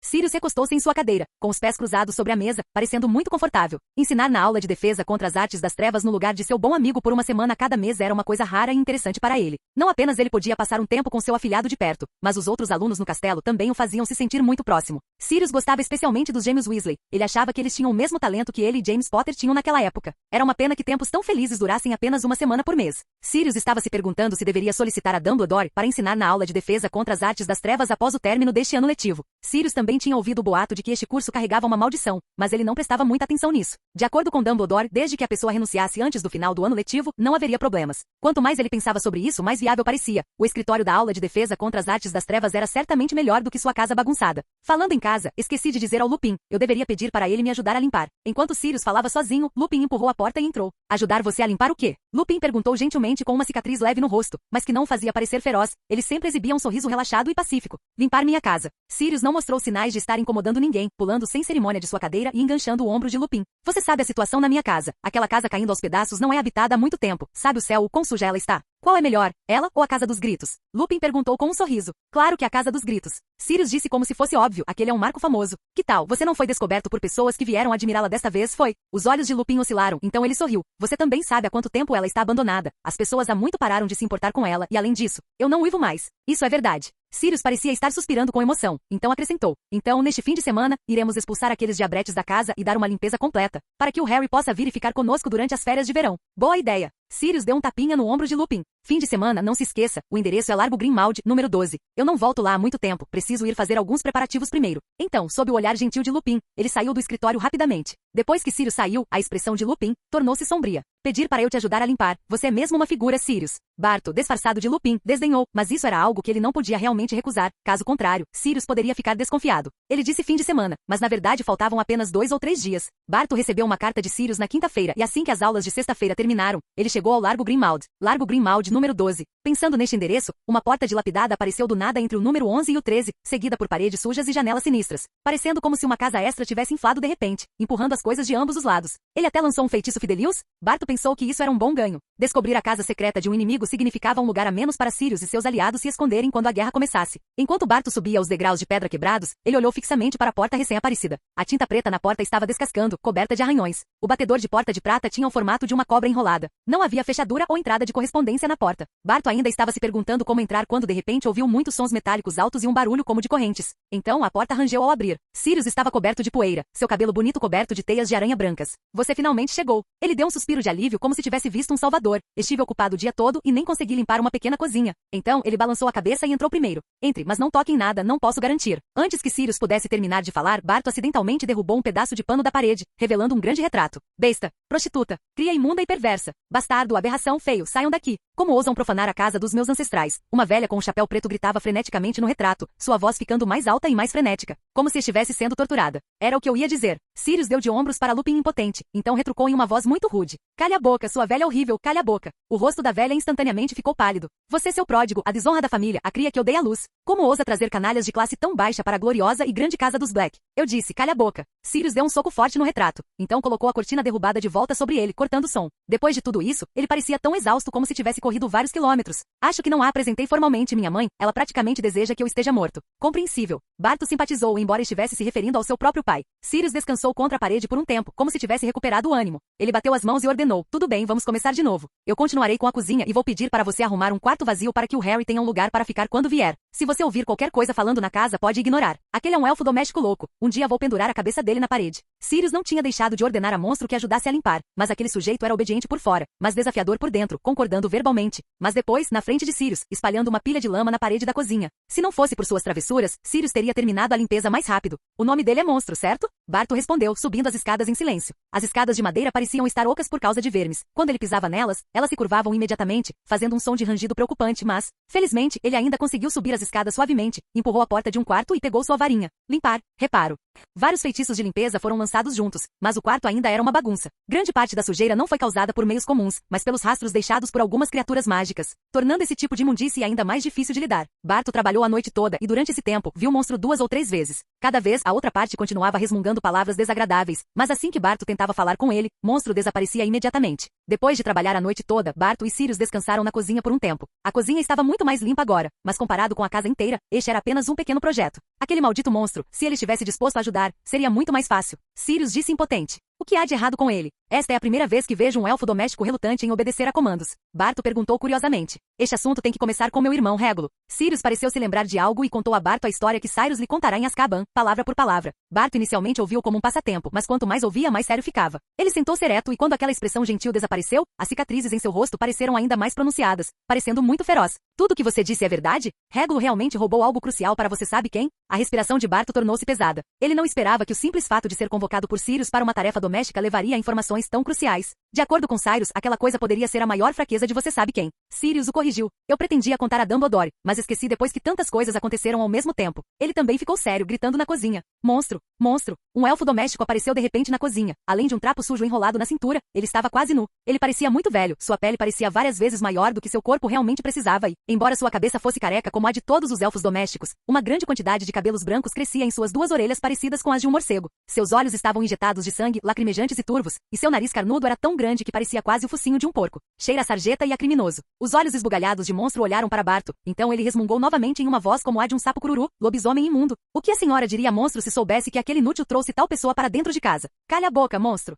Sirius recostou-se em sua cadeira, com os pés cruzados sobre a mesa, parecendo muito confortável. Ensinar na aula de defesa contra as artes das trevas no lugar de seu bom amigo por uma semana cada mês era uma coisa rara e interessante para ele. Não apenas ele podia passar um tempo com seu afilhado de perto, mas os outros alunos no castelo também o faziam se sentir muito próximo. Sirius gostava especialmente dos gêmeos Weasley. Ele achava que eles tinham o mesmo talento que ele e James Potter tinham naquela época. Era uma pena que tempos tão felizes durassem apenas uma semana por mês. Sirius estava se perguntando se deveria solicitar a Dumbledore para ensinar na aula de defesa contra as artes das trevas após o término deste ano letivo. Sirius também também tinha ouvido o boato de que este curso carregava uma maldição, mas ele não prestava muita atenção nisso. De acordo com Dumbledore, desde que a pessoa renunciasse antes do final do ano letivo, não haveria problemas. Quanto mais ele pensava sobre isso, mais viável parecia. O escritório da aula de defesa contra as artes das trevas era certamente melhor do que sua casa bagunçada. Falando em casa, esqueci de dizer ao Lupin, eu deveria pedir para ele me ajudar a limpar. Enquanto Sirius falava sozinho, Lupin empurrou a porta e entrou. Ajudar você a limpar o quê? Lupin perguntou gentilmente com uma cicatriz leve no rosto, mas que não o fazia parecer feroz. Ele sempre exibia um sorriso relaxado e pacífico. Limpar minha casa. Sirius não mostrou sinais de estar incomodando ninguém, pulando sem cerimônia de sua cadeira e enganchando o ombro de Lupin. Você sabe a situação na minha casa. Aquela casa caindo aos pedaços não é habitada há muito tempo. Sabe o céu o quão suja ela está? Qual é melhor, ela ou a Casa dos Gritos? Lupin perguntou com um sorriso. Claro que a Casa dos Gritos. Sirius disse como se fosse óbvio, aquele é um marco famoso. Que tal, você não foi descoberto por pessoas que vieram admirá-la desta vez, foi? Os olhos de Lupin oscilaram, então ele sorriu. Você também sabe há quanto tempo ela está abandonada. As pessoas há muito pararam de se importar com ela, e além disso, eu não uivo mais. Isso é verdade. Sirius parecia estar suspirando com emoção, então acrescentou. Então, neste fim de semana, iremos expulsar aqueles diabretes da casa e dar uma limpeza completa, para que o Harry possa vir e ficar conosco durante as férias de verão. Boa ideia. Sirius deu um tapinha no ombro de Lupin. Fim de semana, não se esqueça, o endereço é Largo Grimmauld, número 12. Eu não volto lá há muito tempo, preciso ir fazer alguns preparativos primeiro. Então, sob o olhar gentil de Lupin, ele saiu do escritório rapidamente. Depois que Sirius saiu, a expressão de Lupin tornou-se sombria. Pedir para eu te ajudar a limpar. Você é mesmo uma figura, Sirius. Barto, disfarçado de Lupin, desdenhou, mas isso era algo que ele não podia realmente recusar. Caso contrário, Sirius poderia ficar desconfiado. Ele disse fim de semana, mas na verdade faltavam apenas 2 ou 3 dias. Barto recebeu uma carta de Sirius na quinta-feira e assim que as aulas de sexta-feira terminaram, ele chegou ao Largo Grimmauld. Largo Grimmauld, número 12. Pensando neste endereço, uma porta dilapidada apareceu do nada entre o número 11 e o 13, seguida por paredes sujas e janelas sinistras, parecendo como se uma casa extra tivesse inflado de repente, empurrando as coisas de ambos os lados. Ele até lançou um feitiço Fidelius? Barto pensou que isso era um bom ganho. Descobrir a casa secreta de um inimigo significava um lugar a menos para Sirius e seus aliados se esconderem quando a guerra começasse. Enquanto Barto subia os degraus de pedra quebrados, ele olhou fixamente para a porta recém-aparecida. A tinta preta na porta estava descascando, coberta de arranhões. O batedor de porta de prata tinha o formato de uma cobra enrolada. Não havia fechadura ou entrada de correspondência na porta. Barto ainda estava se perguntando como entrar quando de repente ouviu muitos sons metálicos altos e um barulho como de correntes. Então a porta rangeu ao abrir. Sirius estava coberto de poeira, seu cabelo bonito coberto de teias de aranha brancas. Você finalmente chegou. Ele deu um suspiro de alívio como se tivesse visto um salvador. Estive ocupado o dia todo e nem consegui limpar uma pequena cozinha. Então ele balançou a cabeça e entrou primeiro. Entre, mas não toque em nada, não posso garantir. Antes que Sirius pudesse terminar de falar, Barto acidentalmente derrubou um pedaço de pano da parede, revelando um grande retrato. Besta, prostituta, cria imunda e perversa, bastardo, aberração, feio, saiam daqui. Como ousam profanar a casa dos meus ancestrais? Uma velha com um chapéu preto gritava freneticamente no retrato, sua voz ficando mais alta e mais frenética, como se estivesse sendo torturada. Era o que eu ia dizer. Sirius deu de ombros para Lupin impotente, então retrucou em uma voz muito rude. Calha a boca, sua velha horrível, calha a boca. O rosto da velha instantaneamente ficou pálido. Você seu pródigo, a desonra da família, a cria que eu dei à luz. Como ousa trazer canalhas de classe tão baixa para a gloriosa e grande casa dos Black? Eu disse, calha a boca. Sirius deu um soco forte no retrato, então colocou a cortina derrubada de volta sobre ele, cortando o som. Depois de tudo isso, ele parecia tão exausto como se tivesse corrido vários quilômetros. Acho que não a apresentei formalmente minha mãe, ela praticamente deseja que eu esteja morto. Compreensível. Barto simpatizou, embora estivesse se referindo ao seu próprio pai. Sirius descansou contra a parede por um tempo, como se tivesse recuperado o ânimo. Ele bateu as mãos e ordenou, tudo bem, vamos começar de novo. Eu continuarei com a cozinha e vou pedir para você arrumar um quarto vazio para que o Harry tenha um lugar para ficar quando vier. Se você ouvir qualquer coisa falando na casa, pode ignorar. Aquele é um elfo doméstico louco. Um dia vou pendurar a cabeça dele na parede. Sirius não tinha deixado de ordenar a monstro que ajudasse a limpar, mas aquele sujeito era obediente por fora, mas desafiador por dentro, concordando verbalmente. Mas depois, na frente de Sirius, espalhando uma pilha de lama na parede da cozinha. Se não fosse por suas travessuras, Sirius teria terminado a limpeza mais rápido. O nome dele é Monstro, certo? Barto respondeu, subindo as escadas em silêncio. As escadas de madeira pareciam estar ocas por causa de vermes. Quando ele pisava nelas, elas se curvavam imediatamente, fazendo um som de rangido preocupante, mas, felizmente, ele ainda conseguiu subir as escadas suavemente, empurrou a porta de um quarto e pegou sua varinha. Limpar. Reparo. Vários feitiços de limpeza foram lançados juntos, mas o quarto ainda era uma bagunça. Grande parte da sujeira não foi causada por meios comuns, mas pelos rastros deixados por algumas criaturas mágicas, tornando esse tipo de imundície ainda mais difícil de lidar. Barto trabalhou a noite toda e durante esse tempo viu o monstro 2 ou 3 vezes. Cada vez, a outra parte continuava resmungando palavras desagradáveis, mas assim que Barto tentava falar com ele, monstro desaparecia imediatamente. Depois de trabalhar a noite toda, Barto e Sirius descansaram na cozinha por um tempo. A cozinha estava muito mais limpa agora, mas comparado com a casa inteira, este era apenas um pequeno projeto. Aquele maldito monstro, se ele estivesse disposto a ajudar, seria muito mais fácil. Sirius disse impotente. O que há de errado com ele? Esta é a primeira vez que vejo um elfo doméstico relutante em obedecer a comandos. Barto perguntou curiosamente. Este assunto tem que começar com meu irmão Régulo. Sirius pareceu se lembrar de algo e contou a Barto a história que Cyrus lhe contará em Azkaban, palavra por palavra. Barto inicialmente ouviu como um passatempo, mas quanto mais ouvia, mais sério ficava. Ele sentou-se ereto e quando aquela expressão gentil desapareceu, as cicatrizes em seu rosto pareceram ainda mais pronunciadas, parecendo muito feroz. Tudo o que você disse é verdade? Régulo realmente roubou algo crucial para você sabe quem? A respiração de Barto tornou-se pesada. Ele não esperava que o simples fato de ser convocado por Sirius para uma tarefa doméstica levaria a informações tão cruciais. De acordo com Cyrus, aquela coisa poderia ser a maior fraqueza de você sabe quem. Sirius o corrigiu. Eu pretendia contar a Dumbledore, mas esqueci depois que tantas coisas aconteceram ao mesmo tempo. Ele também ficou sério, gritando na cozinha. Monstro! Monstro! Um elfo doméstico apareceu de repente na cozinha. Além de um trapo sujo enrolado na cintura, ele estava quase nu. Ele parecia muito velho, sua pele parecia várias vezes maior do que seu corpo realmente precisava e, embora sua cabeça fosse careca como a de todos os elfos domésticos, uma grande quantidade de cabelos brancos crescia em suas duas orelhas parecidas com as de um morcego. Seus olhos estavam injetados de sangue, lacrimejantes e turvos, e seu nariz carnudo era tão grande que parecia quase o focinho de um porco. Cheira a sarjeta e a criminoso. Os olhos esbugalhados de monstro olharam para Barto, então ele resmungou novamente em uma voz como a de um sapo cururu, lobisomem imundo. O que a senhora diria a monstro se soubesse que aquele inútil trouxe tal pessoa para dentro de casa? Calha a boca, monstro!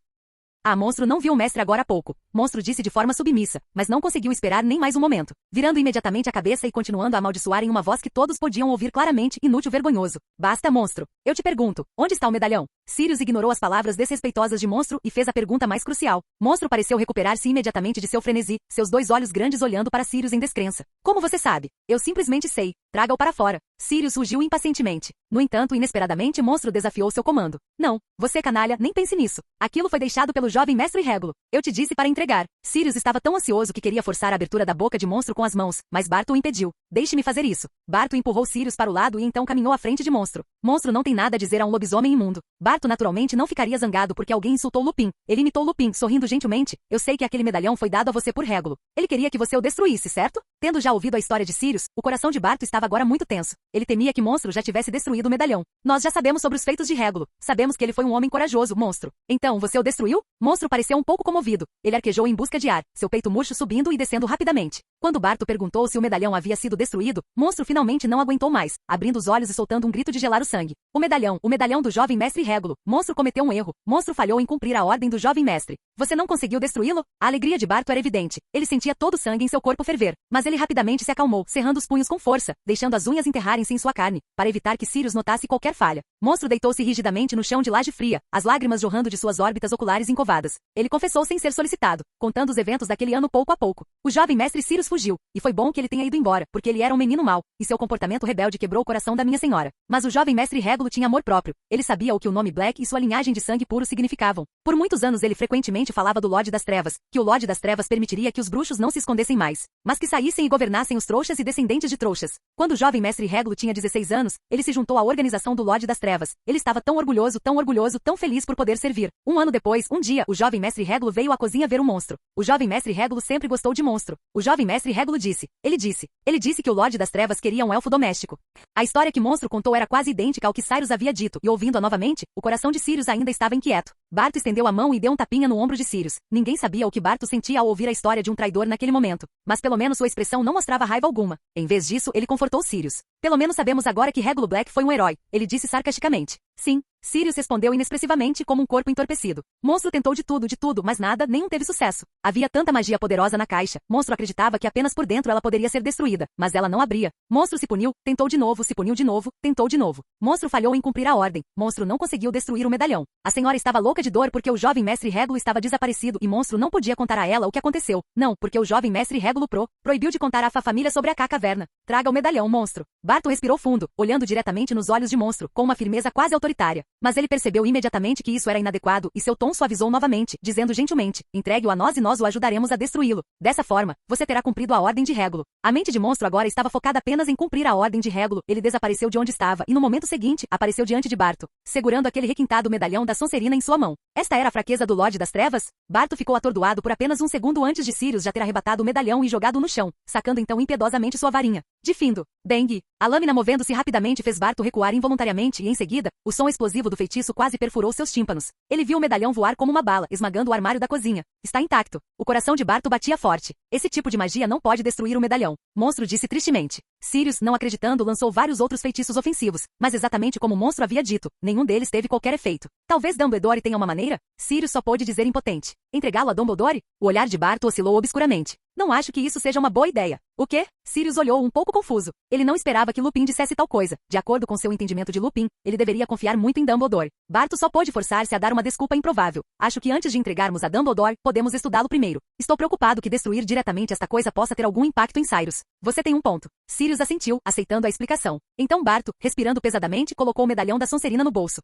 Monstro não viu o mestre agora há pouco. Monstro disse de forma submissa, mas não conseguiu esperar nem mais um momento. Virando imediatamente a cabeça e continuando a amaldiçoar em uma voz que todos podiam ouvir claramente, inútil vergonhoso. Basta, monstro. Eu te pergunto, onde está o medalhão? Sirius ignorou as palavras desrespeitosas de monstro e fez a pergunta mais crucial. Monstro pareceu recuperar-se imediatamente de seu frenesi, seus dois olhos grandes olhando para Sirius em descrença. Como você sabe? Eu simplesmente sei. Traga-o para fora. Sirius rugiu impacientemente. No entanto, inesperadamente, monstro desafiou seu comando. Não, você canalha, nem pense nisso. Aquilo foi deixado pelo jovem mestre Régulo. Eu te disse para entregar. Sirius estava tão ansioso que queria forçar a abertura da boca de monstro com as mãos, mas Barto o impediu. Deixe-me fazer isso. Barto empurrou Sirius para o lado e então caminhou à frente de monstro. Monstro não tem nada a dizer a um lobisomem imundo. Barto naturalmente não ficaria zangado porque alguém insultou Lupin. Ele imitou Lupin, sorrindo gentilmente. Eu sei que aquele medalhão foi dado a você por Régulo. Ele queria que você o destruísse, certo? Tendo já ouvido a história de Sirius, o coração de Barto estava agora muito tenso. Ele temia que monstro já tivesse destruído o medalhão. Nós já sabemos sobre os feitos de Régulo. Sabemos que ele foi um homem corajoso, monstro. Então, você o destruiu? Monstro pareceu um pouco comovido. Ele arquejou em busca de ar, seu peito murcho subindo e descendo rapidamente. Quando Barto perguntou se o medalhão havia sido destruído, monstro finalmente não aguentou mais, abrindo os olhos e soltando um grito de gelar o sangue. O medalhão do jovem mestre Régulo. Monstro cometeu um erro. Monstro falhou em cumprir a ordem do jovem mestre. Você não conseguiu destruí-lo? A alegria de Barto era evidente. Ele sentia todo o sangue em seu corpo ferver, mas ele rapidamente se acalmou, cerrando os punhos com força, deixando as unhas enterrarem-se em sua carne, para evitar que Sirius notasse qualquer falha. Monstro deitou-se rigidamente no chão de laje fria, as lágrimas jorrando de suas órbitas oculares encovadas. Ele confessou sem ser solicitado, contando os eventos daquele ano pouco a pouco. O jovem mestre Sirius fugiu, e foi bom que ele tenha ido embora, porque ele era um menino mau, e seu comportamento rebelde quebrou o coração da minha senhora. Mas o jovem mestre Régulo tinha amor próprio. Ele sabia o que o nome Black e sua linhagem de sangue puro significavam. Por muitos anos ele frequentemente falava do Lorde das Trevas, que o Lorde das Trevas permitiria que os bruxos não se escondessem mais, mas que saíssem e governassem os trouxas e descendentes de trouxas. Quando o jovem mestre Régulo tinha 16 anos, ele se juntou à organização do Lorde das Trevas. Ele estava tão orgulhoso, tão feliz por poder servir. Um ano depois, um dia, o jovem mestre Régulo veio à cozinha ver um monstro. O jovem mestre Régulo sempre gostou de monstro. O jovem mestre Régulo disse. Ele disse que o Lorde das Trevas queria um elfo doméstico. A história que monstro contou era quase idêntica ao que Cyrus havia dito, e ouvindo-a novamente, o coração de Sirius ainda estava inquieto. Barto estendeu a mão e deu um tapinha no ombro de Sirius. Ninguém sabia o que Barto sentia ao ouvir a história de um traidor naquele momento, mas pelo menos sua expressão não mostrava raiva alguma. Em vez disso, ele confortou Sirius. Pelo menos sabemos agora que Régulo Black foi um herói, ele disse sarcasticamente. Sim. Sirius respondeu inexpressivamente como um corpo entorpecido. Monstro tentou de tudo, mas nada, nenhum teve sucesso. Havia tanta magia poderosa na caixa. Monstro acreditava que apenas por dentro ela poderia ser destruída, mas ela não abria. Monstro se puniu, tentou de novo, se puniu de novo, tentou de novo. Monstro falhou em cumprir a ordem. Monstro não conseguiu destruir o medalhão. A senhora estava louca de dor porque o jovem mestre Régulo estava desaparecido e Monstro não podia contar a ela o que aconteceu. Não, porque o jovem mestre Régulo proibiu de contar à família sobre a caverna. Traga o medalhão, monstro. Barto respirou fundo, olhando diretamente nos olhos de Monstro, com uma firmeza quase autoritária. Mas ele percebeu imediatamente que isso era inadequado e seu tom suavizou novamente, dizendo gentilmente, entregue-o a nós e nós o ajudaremos a destruí-lo. Dessa forma, você terá cumprido a ordem de Régulo. A mente de Monstro agora estava focada apenas em cumprir a ordem de Régulo. Ele desapareceu de onde estava e no momento seguinte, apareceu diante de Barto, segurando aquele requintado medalhão da Sonserina em sua mão. Esta era a fraqueza do Lorde das Trevas? Barto ficou atordoado por apenas um segundo antes de Sirius já ter arrebatado o medalhão e jogado no chão, sacando então impiedosamente sua varinha. De findo. Bang! A lâmina movendo-se rapidamente fez Barto recuar involuntariamente e em seguida, o som explosivo do feitiço quase perfurou seus tímpanos. Ele viu o medalhão voar como uma bala, esmagando o armário da cozinha. Está intacto. O coração de Barto batia forte. Esse tipo de magia não pode destruir o medalhão. Monstro disse tristemente. Sirius, não acreditando, lançou vários outros feitiços ofensivos, mas exatamente como o monstro havia dito, nenhum deles teve qualquer efeito. Talvez Dumbledore tenha uma maneira? Sirius só pôde dizer impotente. Entregá-lo a Dumbledore? O olhar de Barto oscilou obscuramente. Não acho que isso seja uma boa ideia. O quê? Sirius olhou um pouco confuso. Ele não esperava que Lupin dissesse tal coisa. De acordo com seu entendimento de Lupin, ele deveria confiar muito em Dumbledore. Barto só pôde forçar-se a dar uma desculpa improvável. Acho que antes de entregarmos a Dumbledore, podemos estudá-lo primeiro. Estou preocupado que destruir diretamente esta coisa possa ter algum impacto em Cyrus. Você tem um ponto. Sirius assentiu, aceitando a explicação. Então Barto, respirando pesadamente, colocou o medalhão da Sonserina no bolso.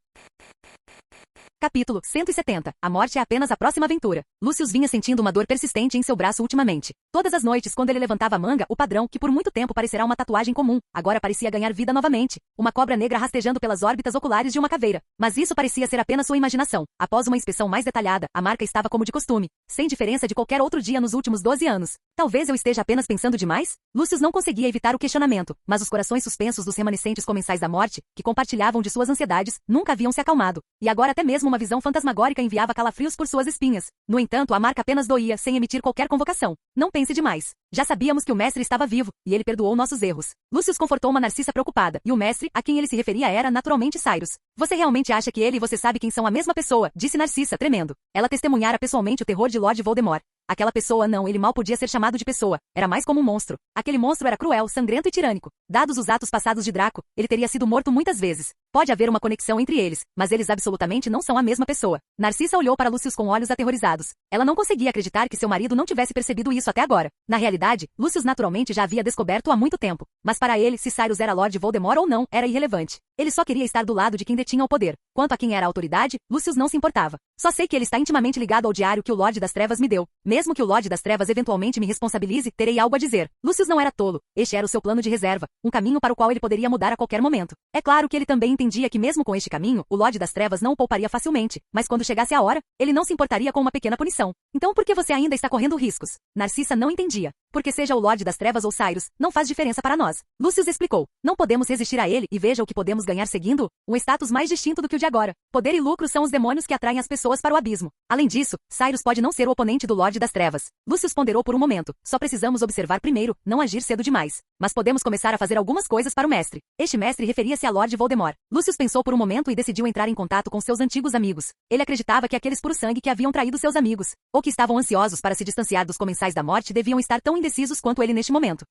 Capítulo 170. A morte é apenas a próxima aventura. Lucius vinha sentindo uma dor persistente em seu braço ultimamente. Todas as noites, quando ele levantava a manga, o padrão, que por muito tempo parecerá uma tatuagem comum, agora parecia ganhar vida novamente. Uma cobra negra rastejando pelas órbitas oculares de uma caveira. Mas isso parecia ser apenas sua imaginação. Após uma inspeção mais detalhada, a marca estava como de costume, sem diferença de qualquer outro dia nos últimos 12 anos. Talvez eu esteja apenas pensando demais? Lucius não conseguia evitar o questionamento, mas os corações suspensos dos remanescentes comensais da morte, que compartilhavam de suas ansiedades, nunca haviam se acalmado. E agora até mesmo uma visão fantasmagórica enviava calafrios por suas espinhas. No entanto, a marca apenas doía, sem emitir qualquer convocação. Não pense demais. Já sabíamos que o mestre estava vivo, e ele perdoou nossos erros. Lucius confortou uma Narcissa preocupada, e o mestre, a quem ele se referia era, naturalmente, Cyrus. Você realmente acha que ele e você sabe quem são a mesma pessoa? Disse Narcissa, tremendo. Ela testemunhara pessoalmente o terror de Lord Voldemort. Aquela pessoa não, ele mal podia ser chamado de pessoa. Era mais como um monstro. Aquele monstro era cruel, sangrento e tirânico. Dados os atos passados de Draco, ele teria sido morto muitas vezes. Pode haver uma conexão entre eles, mas eles absolutamente não são a mesma pessoa. Narcissa olhou para Lucius com olhos aterrorizados. Ela não conseguia acreditar que seu marido não tivesse percebido isso até agora. Na realidade, Lucius naturalmente já havia descoberto há muito tempo. Mas para ele, se Cyrus era Lord Voldemort ou não, era irrelevante. Ele só queria estar do lado de quem detinha o poder. Quanto a quem era a autoridade, Lucius não se importava. Só sei que ele está intimamente ligado ao diário que o Lorde das Trevas me deu. Mesmo que o Lorde das Trevas eventualmente me responsabilize, terei algo a dizer. Lucius não era tolo. Este era o seu plano de reserva, um caminho para o qual ele poderia mudar a qualquer momento. É claro que ele também entendia que mesmo com este caminho, o Lorde das Trevas não o pouparia facilmente, mas quando chegasse a hora, ele não se importaria com uma pequena punição. Então por que você ainda está correndo riscos? Narcissa não entendia. Porque seja o Lorde das Trevas ou Cyrus, não faz diferença para nós. Lucius explicou. Não podemos resistir a ele e veja o que podemos ganhar seguindo um status mais distinto do que o de agora. Poder e lucro são os demônios que atraem as pessoas para o abismo. Além disso, Cyrus pode não ser o oponente do Lorde das Trevas. Lucius ponderou por um momento. Só precisamos observar primeiro, não agir cedo demais. Mas podemos começar a fazer algumas coisas para o mestre. Este mestre referia-se a Lord Voldemort. Lucius pensou por um momento e decidiu entrar em contato com seus antigos amigos. Ele acreditava que aqueles puro-sangue que haviam traído seus amigos, ou que estavam ansiosos para se distanciar dos comensais da morte, deviam estar tão indecisos quanto ele neste momento.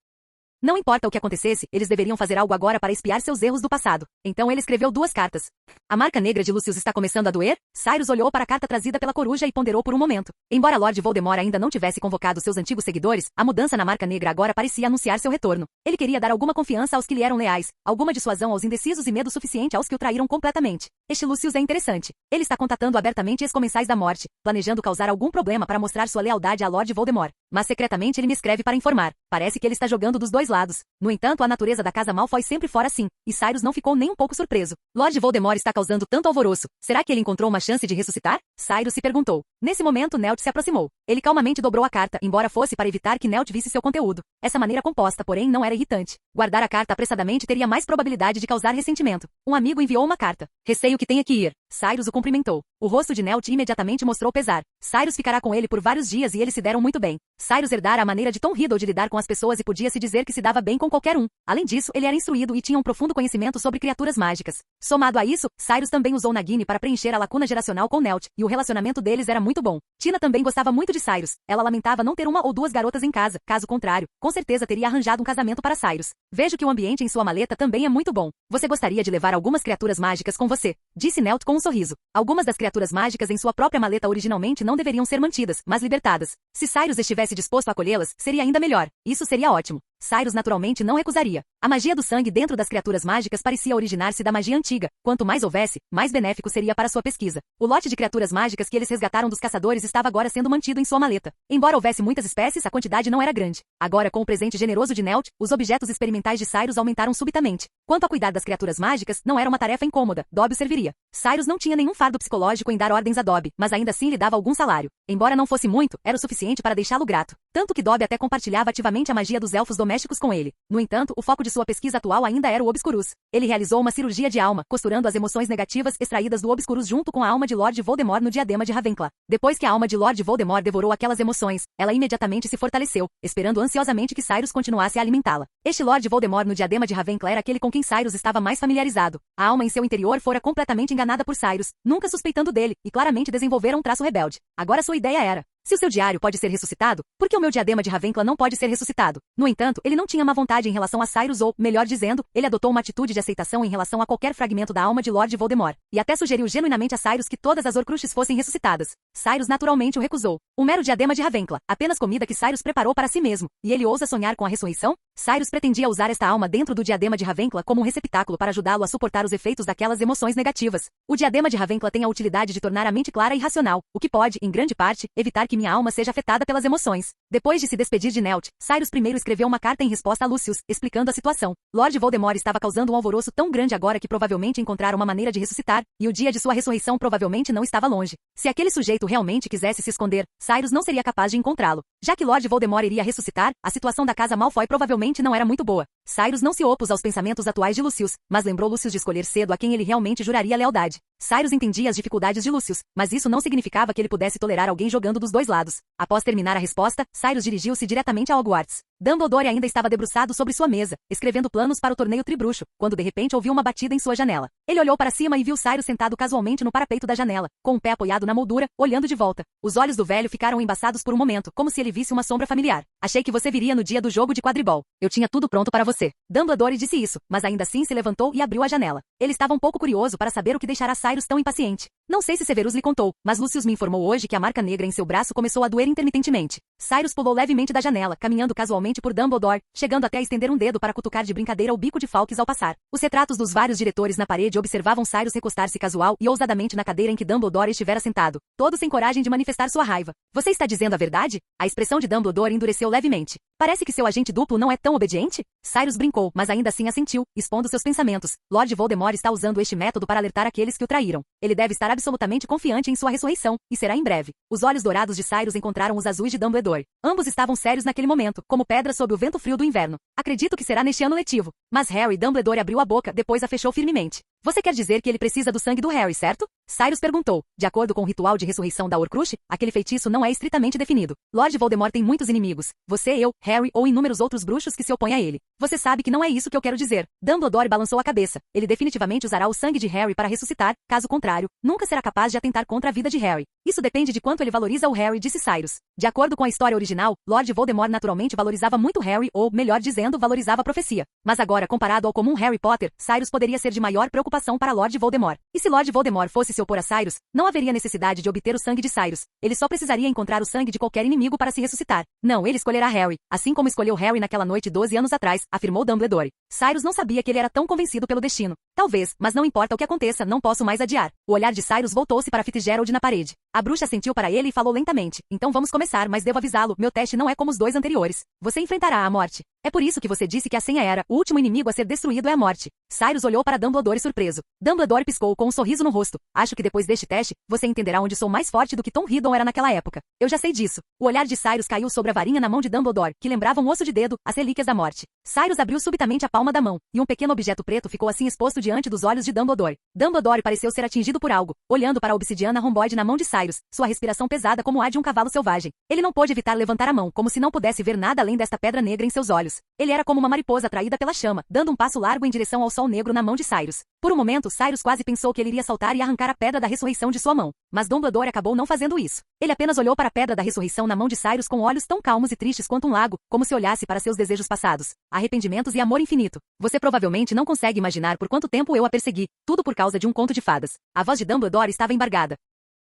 Não importa o que acontecesse, eles deveriam fazer algo agora para expiar seus erros do passado. Então ele escreveu 2 cartas. A marca negra de Lucius está começando a doer? Cyrus olhou para a carta trazida pela coruja e ponderou por um momento. Embora Lord Voldemort ainda não tivesse convocado seus antigos seguidores, a mudança na marca negra agora parecia anunciar seu retorno. Ele queria dar alguma confiança aos que lhe eram leais, alguma dissuasão aos indecisos e medo suficiente aos que o traíram completamente. Este Lucius é interessante. Ele está contatando abertamente ex-comensais da morte, planejando causar algum problema para mostrar sua lealdade a Lord Voldemort. Mas secretamente ele me escreve para informar. Parece que ele está jogando dos dois lados. No entanto, a natureza da casa Malfoy sempre fora assim, e Cyrus não ficou nem um pouco surpreso. Lord Voldemort está causando tanto alvoroço. Será que ele encontrou uma chance de ressuscitar? Cyrus se perguntou. Nesse momento, Newt se aproximou. Ele calmamente dobrou a carta, embora fosse para evitar que Newt visse seu conteúdo. Essa maneira composta, porém, não era irritante. Guardar a carta apressadamente teria mais probabilidade de causar ressentimento. Um amigo enviou uma carta. Receio que tenha que ir. Cyrus o cumprimentou. O rosto de Newt imediatamente mostrou pesar. Cyrus ficará com ele por vários dias e eles se deram muito bem. Cyrus herdara a maneira de Tom Riddle de lidar com as pessoas e podia-se dizer que se dava bem com qualquer um. Além disso, ele era instruído e tinha um profundo conhecimento sobre criaturas mágicas. Somado a isso, Cyrus também usou Nagini para preencher a lacuna geracional com Newt, e o relacionamento deles era muito bom. Tina também gostava muito de Cyrus. Ela lamentava não ter uma ou 2 garotas em casa. Caso contrário, com certeza teria arranjado um casamento para Cyrus. Vejo que o ambiente em sua maleta também é muito bom. Você gostaria de levar algumas criaturas mágicas com você? Disse Newt com um sorriso. Algumas das criaturas mágicas em sua própria maleta originalmente não deveriam ser mantidas, mas libertadas. Se Cyrus estivesse disposto a acolhê-las, seria ainda melhor. Isso seria ótimo. Cyrus naturalmente não recusaria. A magia do sangue dentro das criaturas mágicas parecia originar-se da magia antiga. Quanto mais houvesse, mais benéfico seria para sua pesquisa. O lote de criaturas mágicas que eles resgataram dos caçadores estava agora sendo mantido em sua maleta. Embora houvesse muitas espécies, a quantidade não era grande. Agora, com o presente generoso de Newt, os objetos experimentais de Cyrus aumentaram subitamente. Quanto a cuidar das criaturas mágicas, não era uma tarefa incômoda. Dobby o serviria. Cyrus não tinha nenhum fardo psicológico em dar ordens a Dobby, mas ainda assim lhe dava algum salário. Embora não fosse muito, era o suficiente para deixá-lo grato. Tanto que Dobby até compartilhava ativamente a magia dos elfos domésticos com ele. No entanto, o foco de sua pesquisa atual ainda era o Obscurus. Ele realizou uma cirurgia de alma, costurando as emoções negativas extraídas do Obscurus junto com a alma de Lord Voldemort no diadema de Ravenclaw. Depois que a alma de Lord Voldemort devorou aquelas emoções, ela imediatamente se fortaleceu, esperando ansiosamente que Cyrus continuasse a alimentá-la. Este Lord Voldemort no diadema de Ravenclaw era aquele com quem Cyrus estava mais familiarizado. A alma em seu interior fora completamente enganada por Cyrus, nunca suspeitando dele, e claramente desenvolvera um traço rebelde. Agora sua ideia era: Se o seu diário pode ser ressuscitado, por que o meu diadema de Ravenclaw não pode ser ressuscitado? No entanto, ele não tinha má vontade em relação a Cyrus ou, melhor dizendo, ele adotou uma atitude de aceitação em relação a qualquer fragmento da alma de Lord Voldemort, e até sugeriu genuinamente a Cyrus que todas as Horcruxes fossem ressuscitadas. Cyrus naturalmente o recusou. Um mero diadema de Ravenclaw, apenas comida que Cyrus preparou para si mesmo, e ele ousa sonhar com a ressurreição? Cyrus pretendia usar esta alma dentro do diadema de Ravenclaw como um receptáculo para ajudá-lo a suportar os efeitos daquelas emoções negativas. O diadema de Ravenclaw tem a utilidade de tornar a mente clara e racional, o que pode, em grande parte, evitar que minha alma seja afetada pelas emoções. Depois de se despedir de Newt, Cyrus primeiro escreveu uma carta em resposta a Lucius, explicando a situação. Lord Voldemort estava causando um alvoroço tão grande agora que provavelmente encontrara uma maneira de ressuscitar, e o dia de sua ressurreição provavelmente não estava longe. Se aquele sujeito realmente quisesse se esconder, Cyrus não seria capaz de encontrá-lo. Já que Lord Voldemort iria ressuscitar, a situação da casa Malfoy provavelmente não era muito boa. Cyrus não se opôs aos pensamentos atuais de Lucius, mas lembrou Lucius de escolher cedo a quem ele realmente juraria lealdade. Cyrus entendia as dificuldades de Lucius, mas isso não significava que ele pudesse tolerar alguém jogando dos dois lados. Após terminar a resposta, Cyrus dirigiu-se diretamente a Hogwarts. Dumbledore ainda estava debruçado sobre sua mesa, escrevendo planos para o torneio tribruxo, quando de repente ouviu uma batida em sua janela. Ele olhou para cima e viu Cyrus sentado casualmente no parapeito da janela, com o pé apoiado na moldura, olhando de volta. Os olhos do velho ficaram embaçados por um momento, como se ele visse uma sombra familiar. Achei que você viria no dia do jogo de quadribol. Eu tinha tudo pronto para você. Dumbledore disse isso, mas ainda assim se levantou e abriu a janela. Ele estava um pouco curioso para saber o que deixara Cyrus tão impaciente. Não sei se Severus lhe contou, mas Lucius me informou hoje que a marca negra em seu braço começou a doer intermitentemente. Cyrus pulou levemente da janela, caminhando casualmente por Dumbledore, chegando até a estender um dedo para cutucar de brincadeira o bico de Fawkes ao passar. Os retratos dos vários diretores na parede observavam Cyrus recostar-se casual e ousadamente na cadeira em que Dumbledore estivera sentado, todos sem coragem de manifestar sua raiva. Você está dizendo a verdade? A expressão de Dumbledore endureceu levemente. Parece que seu agente duplo não é tão obediente? Cyrus brincou, mas ainda assim assentiu, expondo seus pensamentos. Lord Voldemort está usando este método para alertar aqueles que o traíram. Ele deve estar absolutamente confiante em sua ressurreição, e será em breve. Os olhos dourados de Cyrus encontraram os azuis de Dumbledore. Ambos estavam sérios naquele momento, como pedras sob o vento frio do inverno. Acredito que será neste ano letivo. Mas Harry, Dumbledore abriu a boca, depois a fechou firmemente. Você quer dizer que ele precisa do sangue do Harry, certo? Cyrus perguntou. De acordo com o ritual de ressurreição da Horcrux, aquele feitiço não é estritamente definido. Lord Voldemort tem muitos inimigos. Você, eu, Harry ou inúmeros outros bruxos que se opõem a ele. Você sabe que não é isso que eu quero dizer. Dumbledore balançou a cabeça. Ele definitivamente usará o sangue de Harry para ressuscitar, caso contrário, nunca será capaz de atentar contra a vida de Harry. Isso depende de quanto ele valoriza o Harry, disse Cyrus. De acordo com a história original, Lord Voldemort naturalmente valorizava muito Harry ou, melhor dizendo, valorizava a profecia. Mas agora, comparado ao comum Harry Potter, Cyrus poderia ser de maior preocupação para Lord Voldemort. E se Lord Voldemort fosse se opor a Cyrus, não haveria necessidade de obter o sangue de Cyrus. Ele só precisaria encontrar o sangue de qualquer inimigo para se ressuscitar. Não, ele escolherá Harry, assim como escolheu Harry naquela noite 12 anos atrás, afirmou Dumbledore. Cyrus não sabia que ele era tão convencido pelo destino. Talvez, mas não importa o que aconteça, não posso mais adiar. O olhar de Cyrus voltou-se para Fitzgerald na parede. A bruxa assentiu para ele e falou lentamente. Então vamos começar, mas devo avisá-lo, meu teste não é como os dois anteriores. Você enfrentará a morte. É por isso que você disse que a senha era, o último inimigo a ser destruído é a morte. Cyrus olhou para Dumbledore surpreso. Dumbledore piscou com um sorriso no rosto. Acho que depois deste teste, você entenderá onde sou mais forte do que Tom Riddle era naquela época. Eu já sei disso. O olhar de Cyrus caiu sobre a varinha na mão de Dumbledore, que lembrava um osso de dedo, as relíquias da morte. Cyrus abriu subitamente a palma da mão, e um pequeno objeto preto ficou assim exposto diante dos olhos de Dumbledore. Dumbledore pareceu ser atingido por algo, olhando para a obsidiana romboide na mão de Cyrus, sua respiração pesada como a de um cavalo selvagem. Ele não pôde evitar levantar a mão, como se não pudesse ver nada além desta pedra negra em seus olhos. Ele era como uma mariposa atraída pela chama, dando um passo largo em direção ao sol negro na mão de Cyrus. Por um momento, Cyrus quase pensou que ele iria saltar e arrancar a pedra da ressurreição de sua mão. Mas Dumbledore acabou não fazendo isso. Ele apenas olhou para a pedra da ressurreição na mão de Cyrus com olhos tão calmos e tristes quanto um lago, como se olhasse para seus desejos passados, arrependimentos e amor infinito. Você provavelmente não consegue imaginar por quanto tempo eu a persegui, tudo por causa de um conto de fadas. A voz de Dumbledore estava embargada.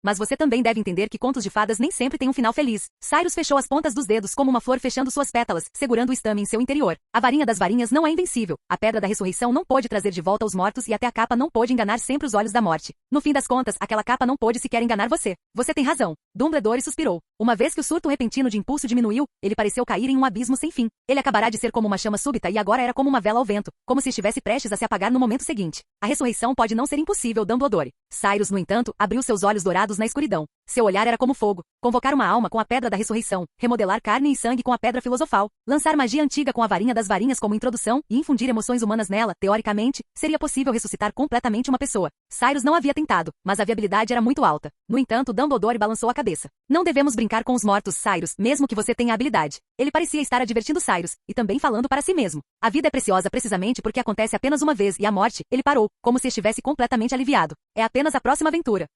Mas você também deve entender que contos de fadas nem sempre têm um final feliz. Cyrus fechou as pontas dos dedos como uma flor fechando suas pétalas, segurando o estame em seu interior. A varinha das varinhas não é invencível. A pedra da ressurreição não pôde trazer de volta os mortos e até a capa não pôde enganar sempre os olhos da morte. No fim das contas, aquela capa não pôde sequer enganar você. Você tem razão. Dumbledore suspirou. Uma vez que o surto repentino de impulso diminuiu, ele pareceu cair em um abismo sem fim. Ele acabará de ser como uma chama súbita e agora era como uma vela ao vento, como se estivesse prestes a se apagar no momento seguinte. A ressurreição pode não ser impossível, Dumbledore. Cyrus, no entanto, abriu seus olhos dourados na escuridão. Seu olhar era como fogo. Convocar uma alma com a pedra da ressurreição, remodelar carne e sangue com a pedra filosofal, lançar magia antiga com a varinha das varinhas como introdução e infundir emoções humanas nela, teoricamente, seria possível ressuscitar completamente uma pessoa. Cyrus não havia tentado, mas a viabilidade era muito alta. No entanto, Dumbledore balançou a cabeça. Não devemos brincar com os mortos, Cyrus, mesmo que você tenha habilidade. Ele parecia estar advertindo Cyrus, e também falando para si mesmo. A vida é preciosa precisamente porque acontece apenas uma vez e a morte, ele parou, como se estivesse completamente aliviado. É apenas a próxima aventura.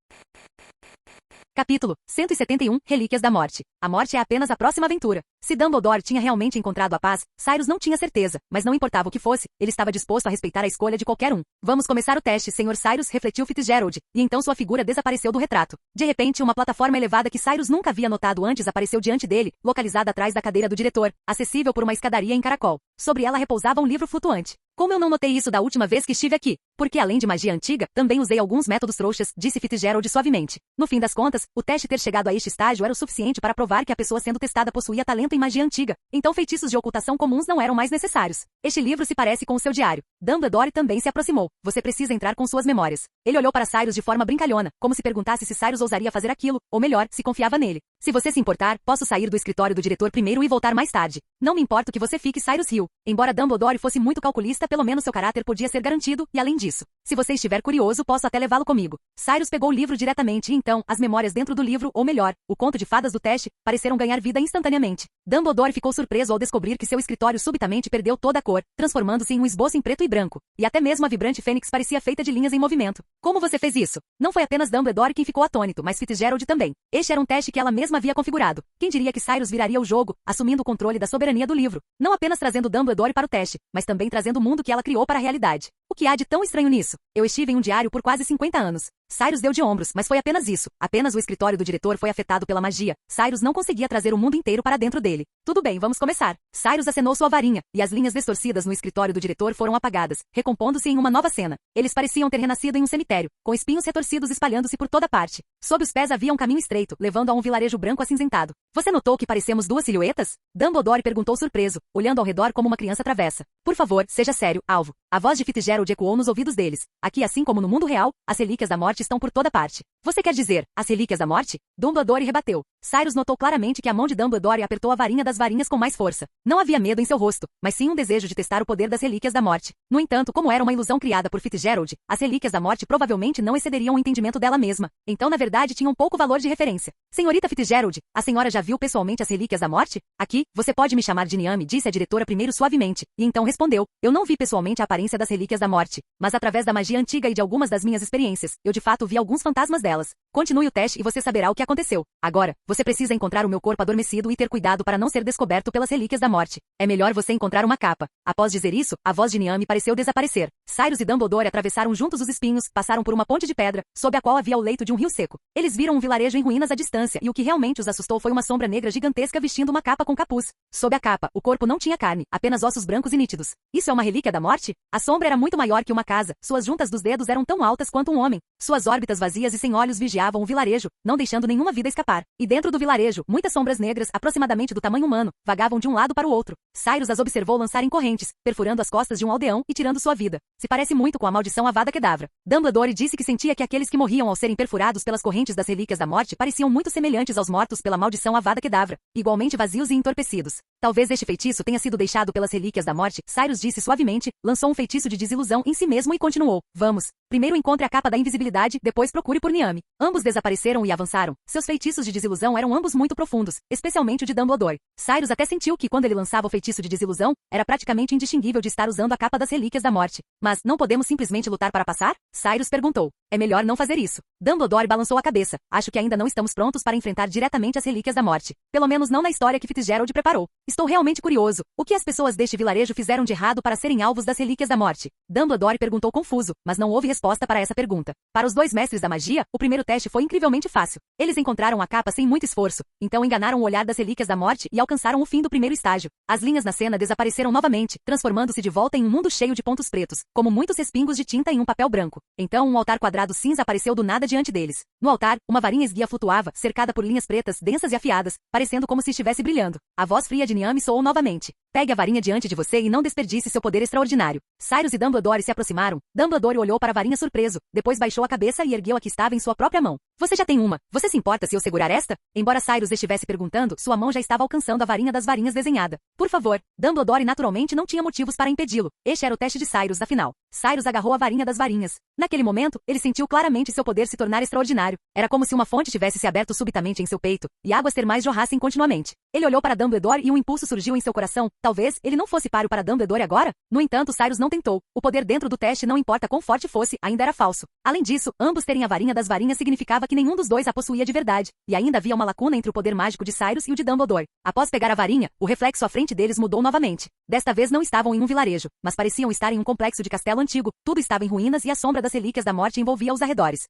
Capítulo 171, Relíquias da Morte. A morte é apenas a próxima aventura. Se Dumbledore tinha realmente encontrado a paz, Cyrus não tinha certeza, mas não importava o que fosse, ele estava disposto a respeitar a escolha de qualquer um. Vamos começar o teste, Sr. Cyrus, refletiu Fitzgerald, e então sua figura desapareceu do retrato. De repente, uma plataforma elevada que Cyrus nunca havia notado antes apareceu diante dele, localizada atrás da cadeira do diretor, acessível por uma escadaria em caracol. Sobre ela repousava um livro flutuante. Como eu não notei isso da última vez que estive aqui? Porque além de magia antiga, também usei alguns métodos trouxas, disse Fitzgerald suavemente. No fim das contas, o teste ter chegado a este estágio era o suficiente para provar que a pessoa sendo testada possuía talento em magia antiga. Então feitiços de ocultação comuns não eram mais necessários. Este livro se parece com o seu diário. Dumbledore também se aproximou. Você precisa entrar com suas memórias. Ele olhou para Cyrus de forma brincalhona, como se perguntasse se Cyrus ousaria fazer aquilo, ou melhor, se confiava nele. Se você se importar, posso sair do escritório do diretor primeiro e voltar mais tarde. Não me importo que você fique, Cyrus riu. Embora Dumbledore fosse muito calculista, pelo menos seu caráter podia ser garantido, e além disso, se você estiver curioso, posso até levá-lo comigo. Cyrus pegou o livro diretamente e então, as memórias dentro do livro, ou melhor, o conto de fadas do teste, pareceram ganhar vida instantaneamente. Dumbledore ficou surpreso ao descobrir que seu escritório subitamente perdeu toda a cor, transformando-se em um esboço em preto e branco, e até mesmo a vibrante fênix parecia feita de linhas em movimento. Como você fez isso? Não foi apenas Dumbledore quem ficou atônito, mas Fitzgerald também. Este era um teste que ela mesma havia configurado. Quem diria que Cyrus viraria o jogo, assumindo o controle da soberania do livro, não apenas trazendo Dumbledore para o teste, mas também trazendo o mundo que ela criou para a realidade. O que há de tão estranho nisso? Eu estive em um diário por quase 50 anos. Cyrus deu de ombros, mas foi apenas isso. Apenas o escritório do diretor foi afetado pela magia. Cyrus não conseguia trazer o mundo inteiro para dentro dele. Tudo bem, vamos começar. Cyrus acenou sua varinha, e as linhas distorcidas no escritório do diretor foram apagadas, recompondo-se em uma nova cena. Eles pareciam ter renascido em um cemitério, com espinhos retorcidos espalhando-se por toda parte. Sob os pés havia um caminho estreito, levando a um vilarejo branco acinzentado. Você notou que parecemos duas silhuetas? Dumbledore perguntou surpreso, olhando ao redor como uma criança travessa. Por favor, seja sério, alvo. A voz de Fitzgerald ecoou nos ouvidos deles. Aqui, assim como no mundo real, as relíquias da morte estão por toda parte. Você quer dizer, as relíquias da morte? Dumbledore rebateu. Cyrus notou claramente que a mão de Dumbledore apertou a varinha das varinhas com mais força. Não havia medo em seu rosto, mas sim um desejo de testar o poder das relíquias da morte. No entanto, como era uma ilusão criada por Fitzgerald, as relíquias da morte provavelmente não excederiam o entendimento dela mesma. Então, na verdade, tinham pouco valor de referência. Senhorita Fitzgerald, a senhora já viu pessoalmente as relíquias da morte? Aqui, você pode me chamar de Niame, disse a diretora primeiro suavemente, e então respondeu. Eu não vi pessoalmente a aparência das relíquias da morte, mas através da magia antiga e de algumas das minhas experiências, eu de fato vi alguns fantasmas delas. Continue o teste e você saberá o que aconteceu. Agora, você precisa encontrar o meu corpo adormecido e ter cuidado para não ser descoberto pelas relíquias da morte. É melhor você encontrar uma capa. Após dizer isso, a voz de Niame pareceu desaparecer. Cyrus e Dumbledore atravessaram juntos os espinhos, passaram por uma ponte de pedra, sob a qual havia o leito de um rio seco. Eles viram um vilarejo em ruínas à distância e o que realmente os assustou foi uma sombra negra gigantesca vestindo uma capa com capuz. Sob a capa, o corpo não tinha carne, apenas ossos brancos e nítidos. Isso é uma relíquia da morte? A sombra era muito maior que uma casa, suas juntas dos dedos eram tão altas quanto um homem. Suas órbitas vazias e sem olhos vigiavam o vilarejo, não deixando nenhuma vida escapar. E dentro do vilarejo, muitas sombras negras, aproximadamente do tamanho humano, vagavam de um lado para o outro. Cyrus as observou lançarem correntes, perfurando as costas de um aldeão e tirando sua vida. Se parece muito com a maldição Avada Kedavra. Dumbledore disse que sentia que aqueles que morriam ao serem perfurados pelas correntes das relíquias da morte pareciam muito semelhantes aos mortos pela maldição Avada Kedavra, igualmente vazios e entorpecidos. Talvez este feitiço tenha sido deixado pelas relíquias da morte, Cyrus disse suavemente, lançou um feitiço de desilusão em si mesmo e continuou. Vamos. Primeiro encontre a capa da invisibilidade, depois procure por Niame. Ambos desapareceram e avançaram. Seus feitiços de desilusão eram ambos muito profundos, especialmente o de Dumbledore. Cyrus até sentiu que quando ele lançava o feitiço de desilusão, era praticamente indistinguível de estar usando a capa das relíquias da morte. Mas, não podemos simplesmente lutar para passar? Cyrus perguntou. É melhor não fazer isso. Dumbledore balançou a cabeça. Acho que ainda não estamos prontos para enfrentar diretamente as relíquias da morte. Pelo menos não na história que Fitzgerald preparou. Estou realmente curioso. O que as pessoas deste vilarejo fizeram de errado para serem alvos das relíquias da morte? Dumbledore perguntou confuso, mas não houve resposta para essa pergunta. Para os dois mestres da magia, o primeiro teste foi incrivelmente fácil. Eles encontraram a capa sem muito esforço, então enganaram o olhar das relíquias da morte e alcançaram o fim do primeiro estágio. As linhas na cena desapareceram novamente, transformando-se de volta em um mundo cheio de pontos pretos, como muitos respingos de tinta em um papel branco. Então um altar quadrado cinza apareceu do nada diante deles. No altar, uma varinha esguia flutuava, cercada por linhas pretas, densas e afiadas, parecendo como se estivesse brilhando. A voz fria de Niame soou novamente. Pegue a varinha diante de você e não desperdice seu poder extraordinário. Cyrus e Dumbledore se aproximaram. Dumbledore olhou para a varinha surpreso, depois baixou a cabeça e ergueu a que estava em sua própria mão. Você já tem uma. Você se importa se eu segurar esta? Embora Cyrus estivesse perguntando, sua mão já estava alcançando a varinha das varinhas desenhada. Por favor. Dumbledore naturalmente não tinha motivos para impedi-lo. Este era o teste de Cyrus, afinal. Cyrus agarrou a varinha das varinhas. Naquele momento, ele sentiu claramente seu poder se tornar extraordinário. Era como se uma fonte tivesse se aberto subitamente em seu peito, e águas termais jorrassem continuamente. Ele olhou para Dumbledore e um impulso surgiu em seu coração. Talvez ele não fosse páreo para Dumbledore agora? No entanto, Cyrus não tentou. O poder dentro do teste, não importa quão forte fosse, ainda era falso. Além disso, ambos terem a varinha das varinhas significava que nenhum dos dois a possuía de verdade. E ainda havia uma lacuna entre o poder mágico de Cyrus e o de Dumbledore. Após pegar a varinha, o reflexo à frente deles mudou novamente. Desta vez não estavam em um vilarejo, mas pareciam estar em um complexo de castelo antigo. Tudo estava em ruínas e a sombra das relíquias da morte envolvia os arredores.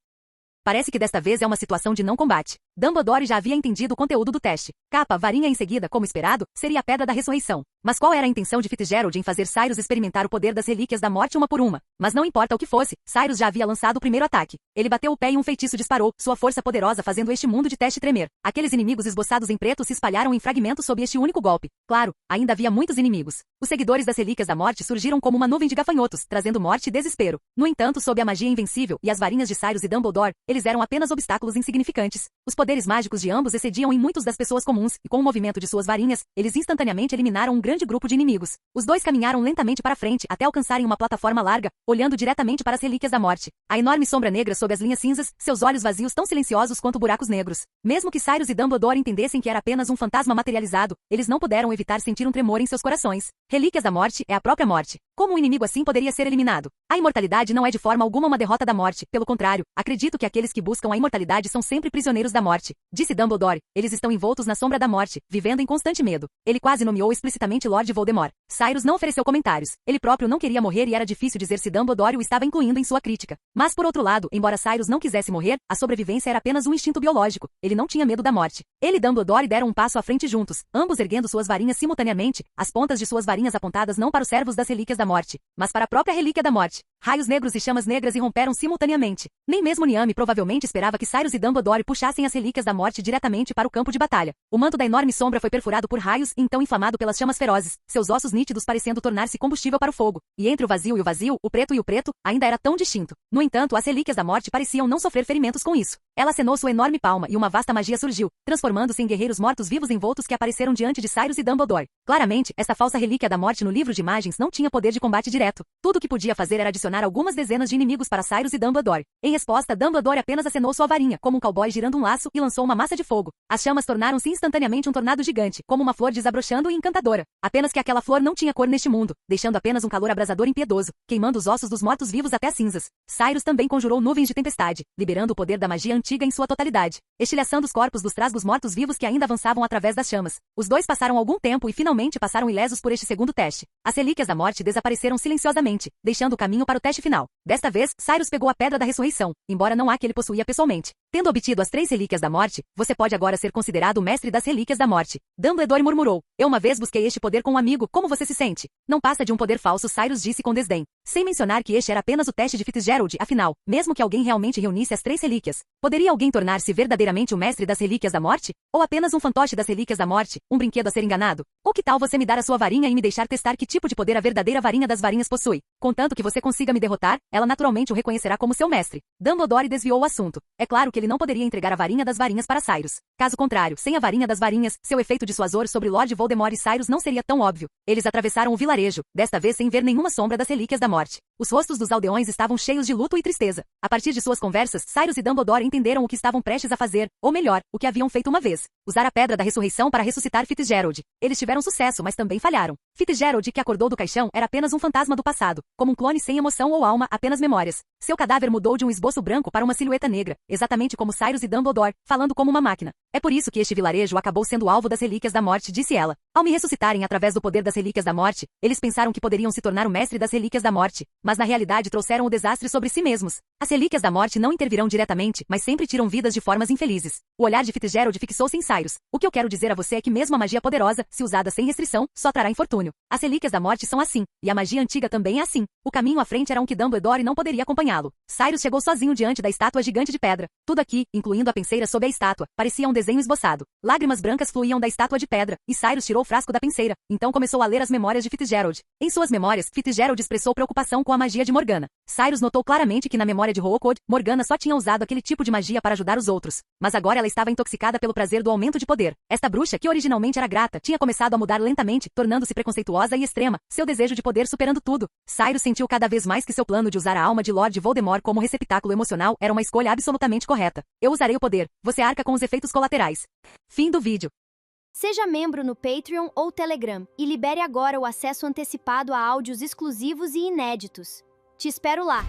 Parece que desta vez é uma situação de não combate. Dumbledore já havia entendido o conteúdo do teste. Capa, varinha em seguida, como esperado, seria a Pedra da Ressurreição. Mas qual era a intenção de Fitzgerald em fazer Cyrus experimentar o poder das relíquias da morte uma por uma? Mas não importa o que fosse, Cyrus já havia lançado o primeiro ataque. Ele bateu o pé e um feitiço disparou, sua força poderosa fazendo este mundo de teste tremer. Aqueles inimigos esboçados em preto se espalharam em fragmentos sob este único golpe. Claro, ainda havia muitos inimigos. Os seguidores das relíquias da morte surgiram como uma nuvem de gafanhotos, trazendo morte e desespero. No entanto, sob a magia invencível e as varinhas de Cyrus e Dumbledore, eles eram apenas obstáculos insignificantes. Os poderes mágicos de ambos excediam em muitos das pessoas comuns, e com o movimento de suas varinhas, eles instantaneamente eliminaram um grande grupo de inimigos. Os dois caminharam lentamente para frente até alcançarem uma plataforma larga, olhando diretamente para as relíquias da morte. A enorme sombra negra sob as linhas cinzas, seus olhos vazios tão silenciosos quanto buracos negros. Mesmo que Cyrus e Dumbledore entendessem que era apenas um fantasma materializado, eles não puderam evitar sentir um tremor em seus corações. Relíquias da morte é a própria morte. Como um inimigo assim poderia ser eliminado? A imortalidade não é de forma alguma uma derrota da morte, pelo contrário, acredito que aqueles que buscam a imortalidade são sempre prisioneiros da morte. Disse Dumbledore, eles estão envoltos na sombra da morte, vivendo em constante medo. Ele quase nomeou explicitamente Lord Voldemort. Cyrus não ofereceu comentários. Ele próprio não queria morrer e era difícil dizer se Dumbledore o estava incluindo em sua crítica. Mas por outro lado, embora Cyrus não quisesse morrer, a sobrevivência era apenas um instinto biológico. Ele não tinha medo da morte. Ele e Dumbledore deram um passo à frente juntos, ambos erguendo suas varinhas simultaneamente, as pontas de suas varinhas apontadas não para os servos das relíquias da morte, mas para a própria relíquia da morte. Raios negros e chamas negras irromperam simultaneamente. Nem mesmo Niame provavelmente esperava que Cyrus e Dumbledore puxassem as relíquias da morte diretamente para o campo de batalha. O manto da enorme sombra foi perfurado por raios e então inflamado pelas chamas ferozes, seus ossos nítidos parecendo tornar-se combustível para o fogo. E entre o vazio, o preto e o preto, ainda era tão distinto. No entanto, as relíquias da morte pareciam não sofrer ferimentos com isso. Ela acenou sua enorme palma e uma vasta magia surgiu, transformando-se em guerreiros mortos-vivos envoltos que apareceram diante de Cyrus e Dumbledore. Claramente, esta falsa relíquia da morte no livro de imagens não tinha poder de combate direto. Tudo o que podia fazer era adicionar algumas dezenas de inimigos para Cyrus e Dumbledore. Em resposta, Dumbledore apenas acenou sua varinha, como um cowboy girando um laço, e lançou uma massa de fogo. As chamas tornaram-se instantaneamente um tornado gigante, como uma flor desabrochando e encantadora. Apenas que aquela flor não tinha cor neste mundo, deixando apenas um calor abrasador e impiedoso, queimando os ossos dos mortos-vivos até as cinzas. Cyrus também conjurou nuvens de tempestade, liberando o poder da magia antiga em sua totalidade, estilhaçando os corpos dos trasgos mortos-vivos que ainda avançavam através das chamas. Os dois passaram algum tempo e finalmente passaram ilesos por este segundo teste. As relíquias da morte desapareceram silenciosamente, deixando o caminho para o teste final. Desta vez, Cyrus pegou a Pedra da Ressurreição, embora não a que ele possuía pessoalmente. Tendo obtido as 3 relíquias da morte, você pode agora ser considerado o mestre das relíquias da morte. Dumbledore murmurou. Eu uma vez busquei este poder com um amigo, como você se sente? Não passa de um poder falso, Cyrus disse com desdém. Sem mencionar que este era apenas o teste de Fitzgerald, afinal, mesmo que alguém realmente reunisse as 3 relíquias, poderia alguém tornar-se verdadeiramente o mestre das relíquias da morte? Ou apenas um fantoche das relíquias da morte, um brinquedo a ser enganado? Ou que tal você me dar a sua varinha e me deixar testar que tipo de poder a verdadeira varinha das varinhas possui? Contanto que você consiga me derrotar, ela naturalmente o reconhecerá como seu mestre. Dumbledore desviou o assunto. É claro que ele não poderia entregar a varinha das varinhas para Cyrus. Caso contrário, sem a varinha das varinhas, seu efeito dissuasor sobre Lord Voldemort e Cyrus não seria tão óbvio. Eles atravessaram o vilarejo, desta vez sem ver nenhuma sombra das relíquias da morte. Os rostos dos aldeões estavam cheios de luto e tristeza. A partir de suas conversas, Cyrus e Dumbledore entenderam o que estavam prestes a fazer, ou melhor, o que haviam feito uma vez. Usar a Pedra da Ressurreição para ressuscitar Fitzgerald. Eles tiveram sucesso, mas também falharam. Fitzgerald, que acordou do caixão, era apenas um fantasma do passado, como um clone sem emoção ou alma, apenas memórias. Seu cadáver mudou de um esboço branco para uma silhueta negra, exatamente como Cyrus e Dumbledore, falando como uma máquina. É por isso que este vilarejo acabou sendo alvo das relíquias da morte, disse ela. Ao me ressuscitarem através do poder das relíquias da morte, eles pensaram que poderiam se tornar o mestre das relíquias da morte, mas na realidade trouxeram o desastre sobre si mesmos. As relíquias da morte não intervirão diretamente, mas sempre tiram vidas de formas infelizes. O olhar de Fitzgerald fixou-se em Cyrus. O que eu quero dizer a você é que mesmo a magia poderosa, se usada sem restrição, só trará infortúnio. As relíquias da morte são assim, e a magia antiga também é assim. O caminho à frente era um que Dumbledore não poderia acompanhá-lo. Cyrus chegou sozinho diante da estátua gigante de pedra. Tudo aqui, incluindo a penseira sob a estátua, parecia um desenho esboçado. Lágrimas brancas fluíam da estátua de pedra, e Cyrus tirou o frasco da penseira. Então começou a ler as memórias de Fitzgerald. Em suas memórias, Fitzgerald expressou preocupação com a magia de Morgana. Cyrus notou claramente que na memória de Rookwood, Morgana só tinha usado aquele tipo de magia para ajudar os outros. Mas agora ela estava intoxicada pelo prazer do aumento de poder. Esta bruxa, que originalmente era grata, tinha começado a mudar lentamente, tornando-se preconceituosa e extrema, seu desejo de poder superando tudo. Cyrus sentiu cada vez mais que seu plano de usar a alma de Lord Voldemort como receptáculo emocional era uma escolha absolutamente correta. Eu usarei o poder. Você arca com os efeitos colaterais. Fim do vídeo. Seja membro no Patreon ou Telegram e libere agora o acesso antecipado a áudios exclusivos e inéditos. Te espero lá!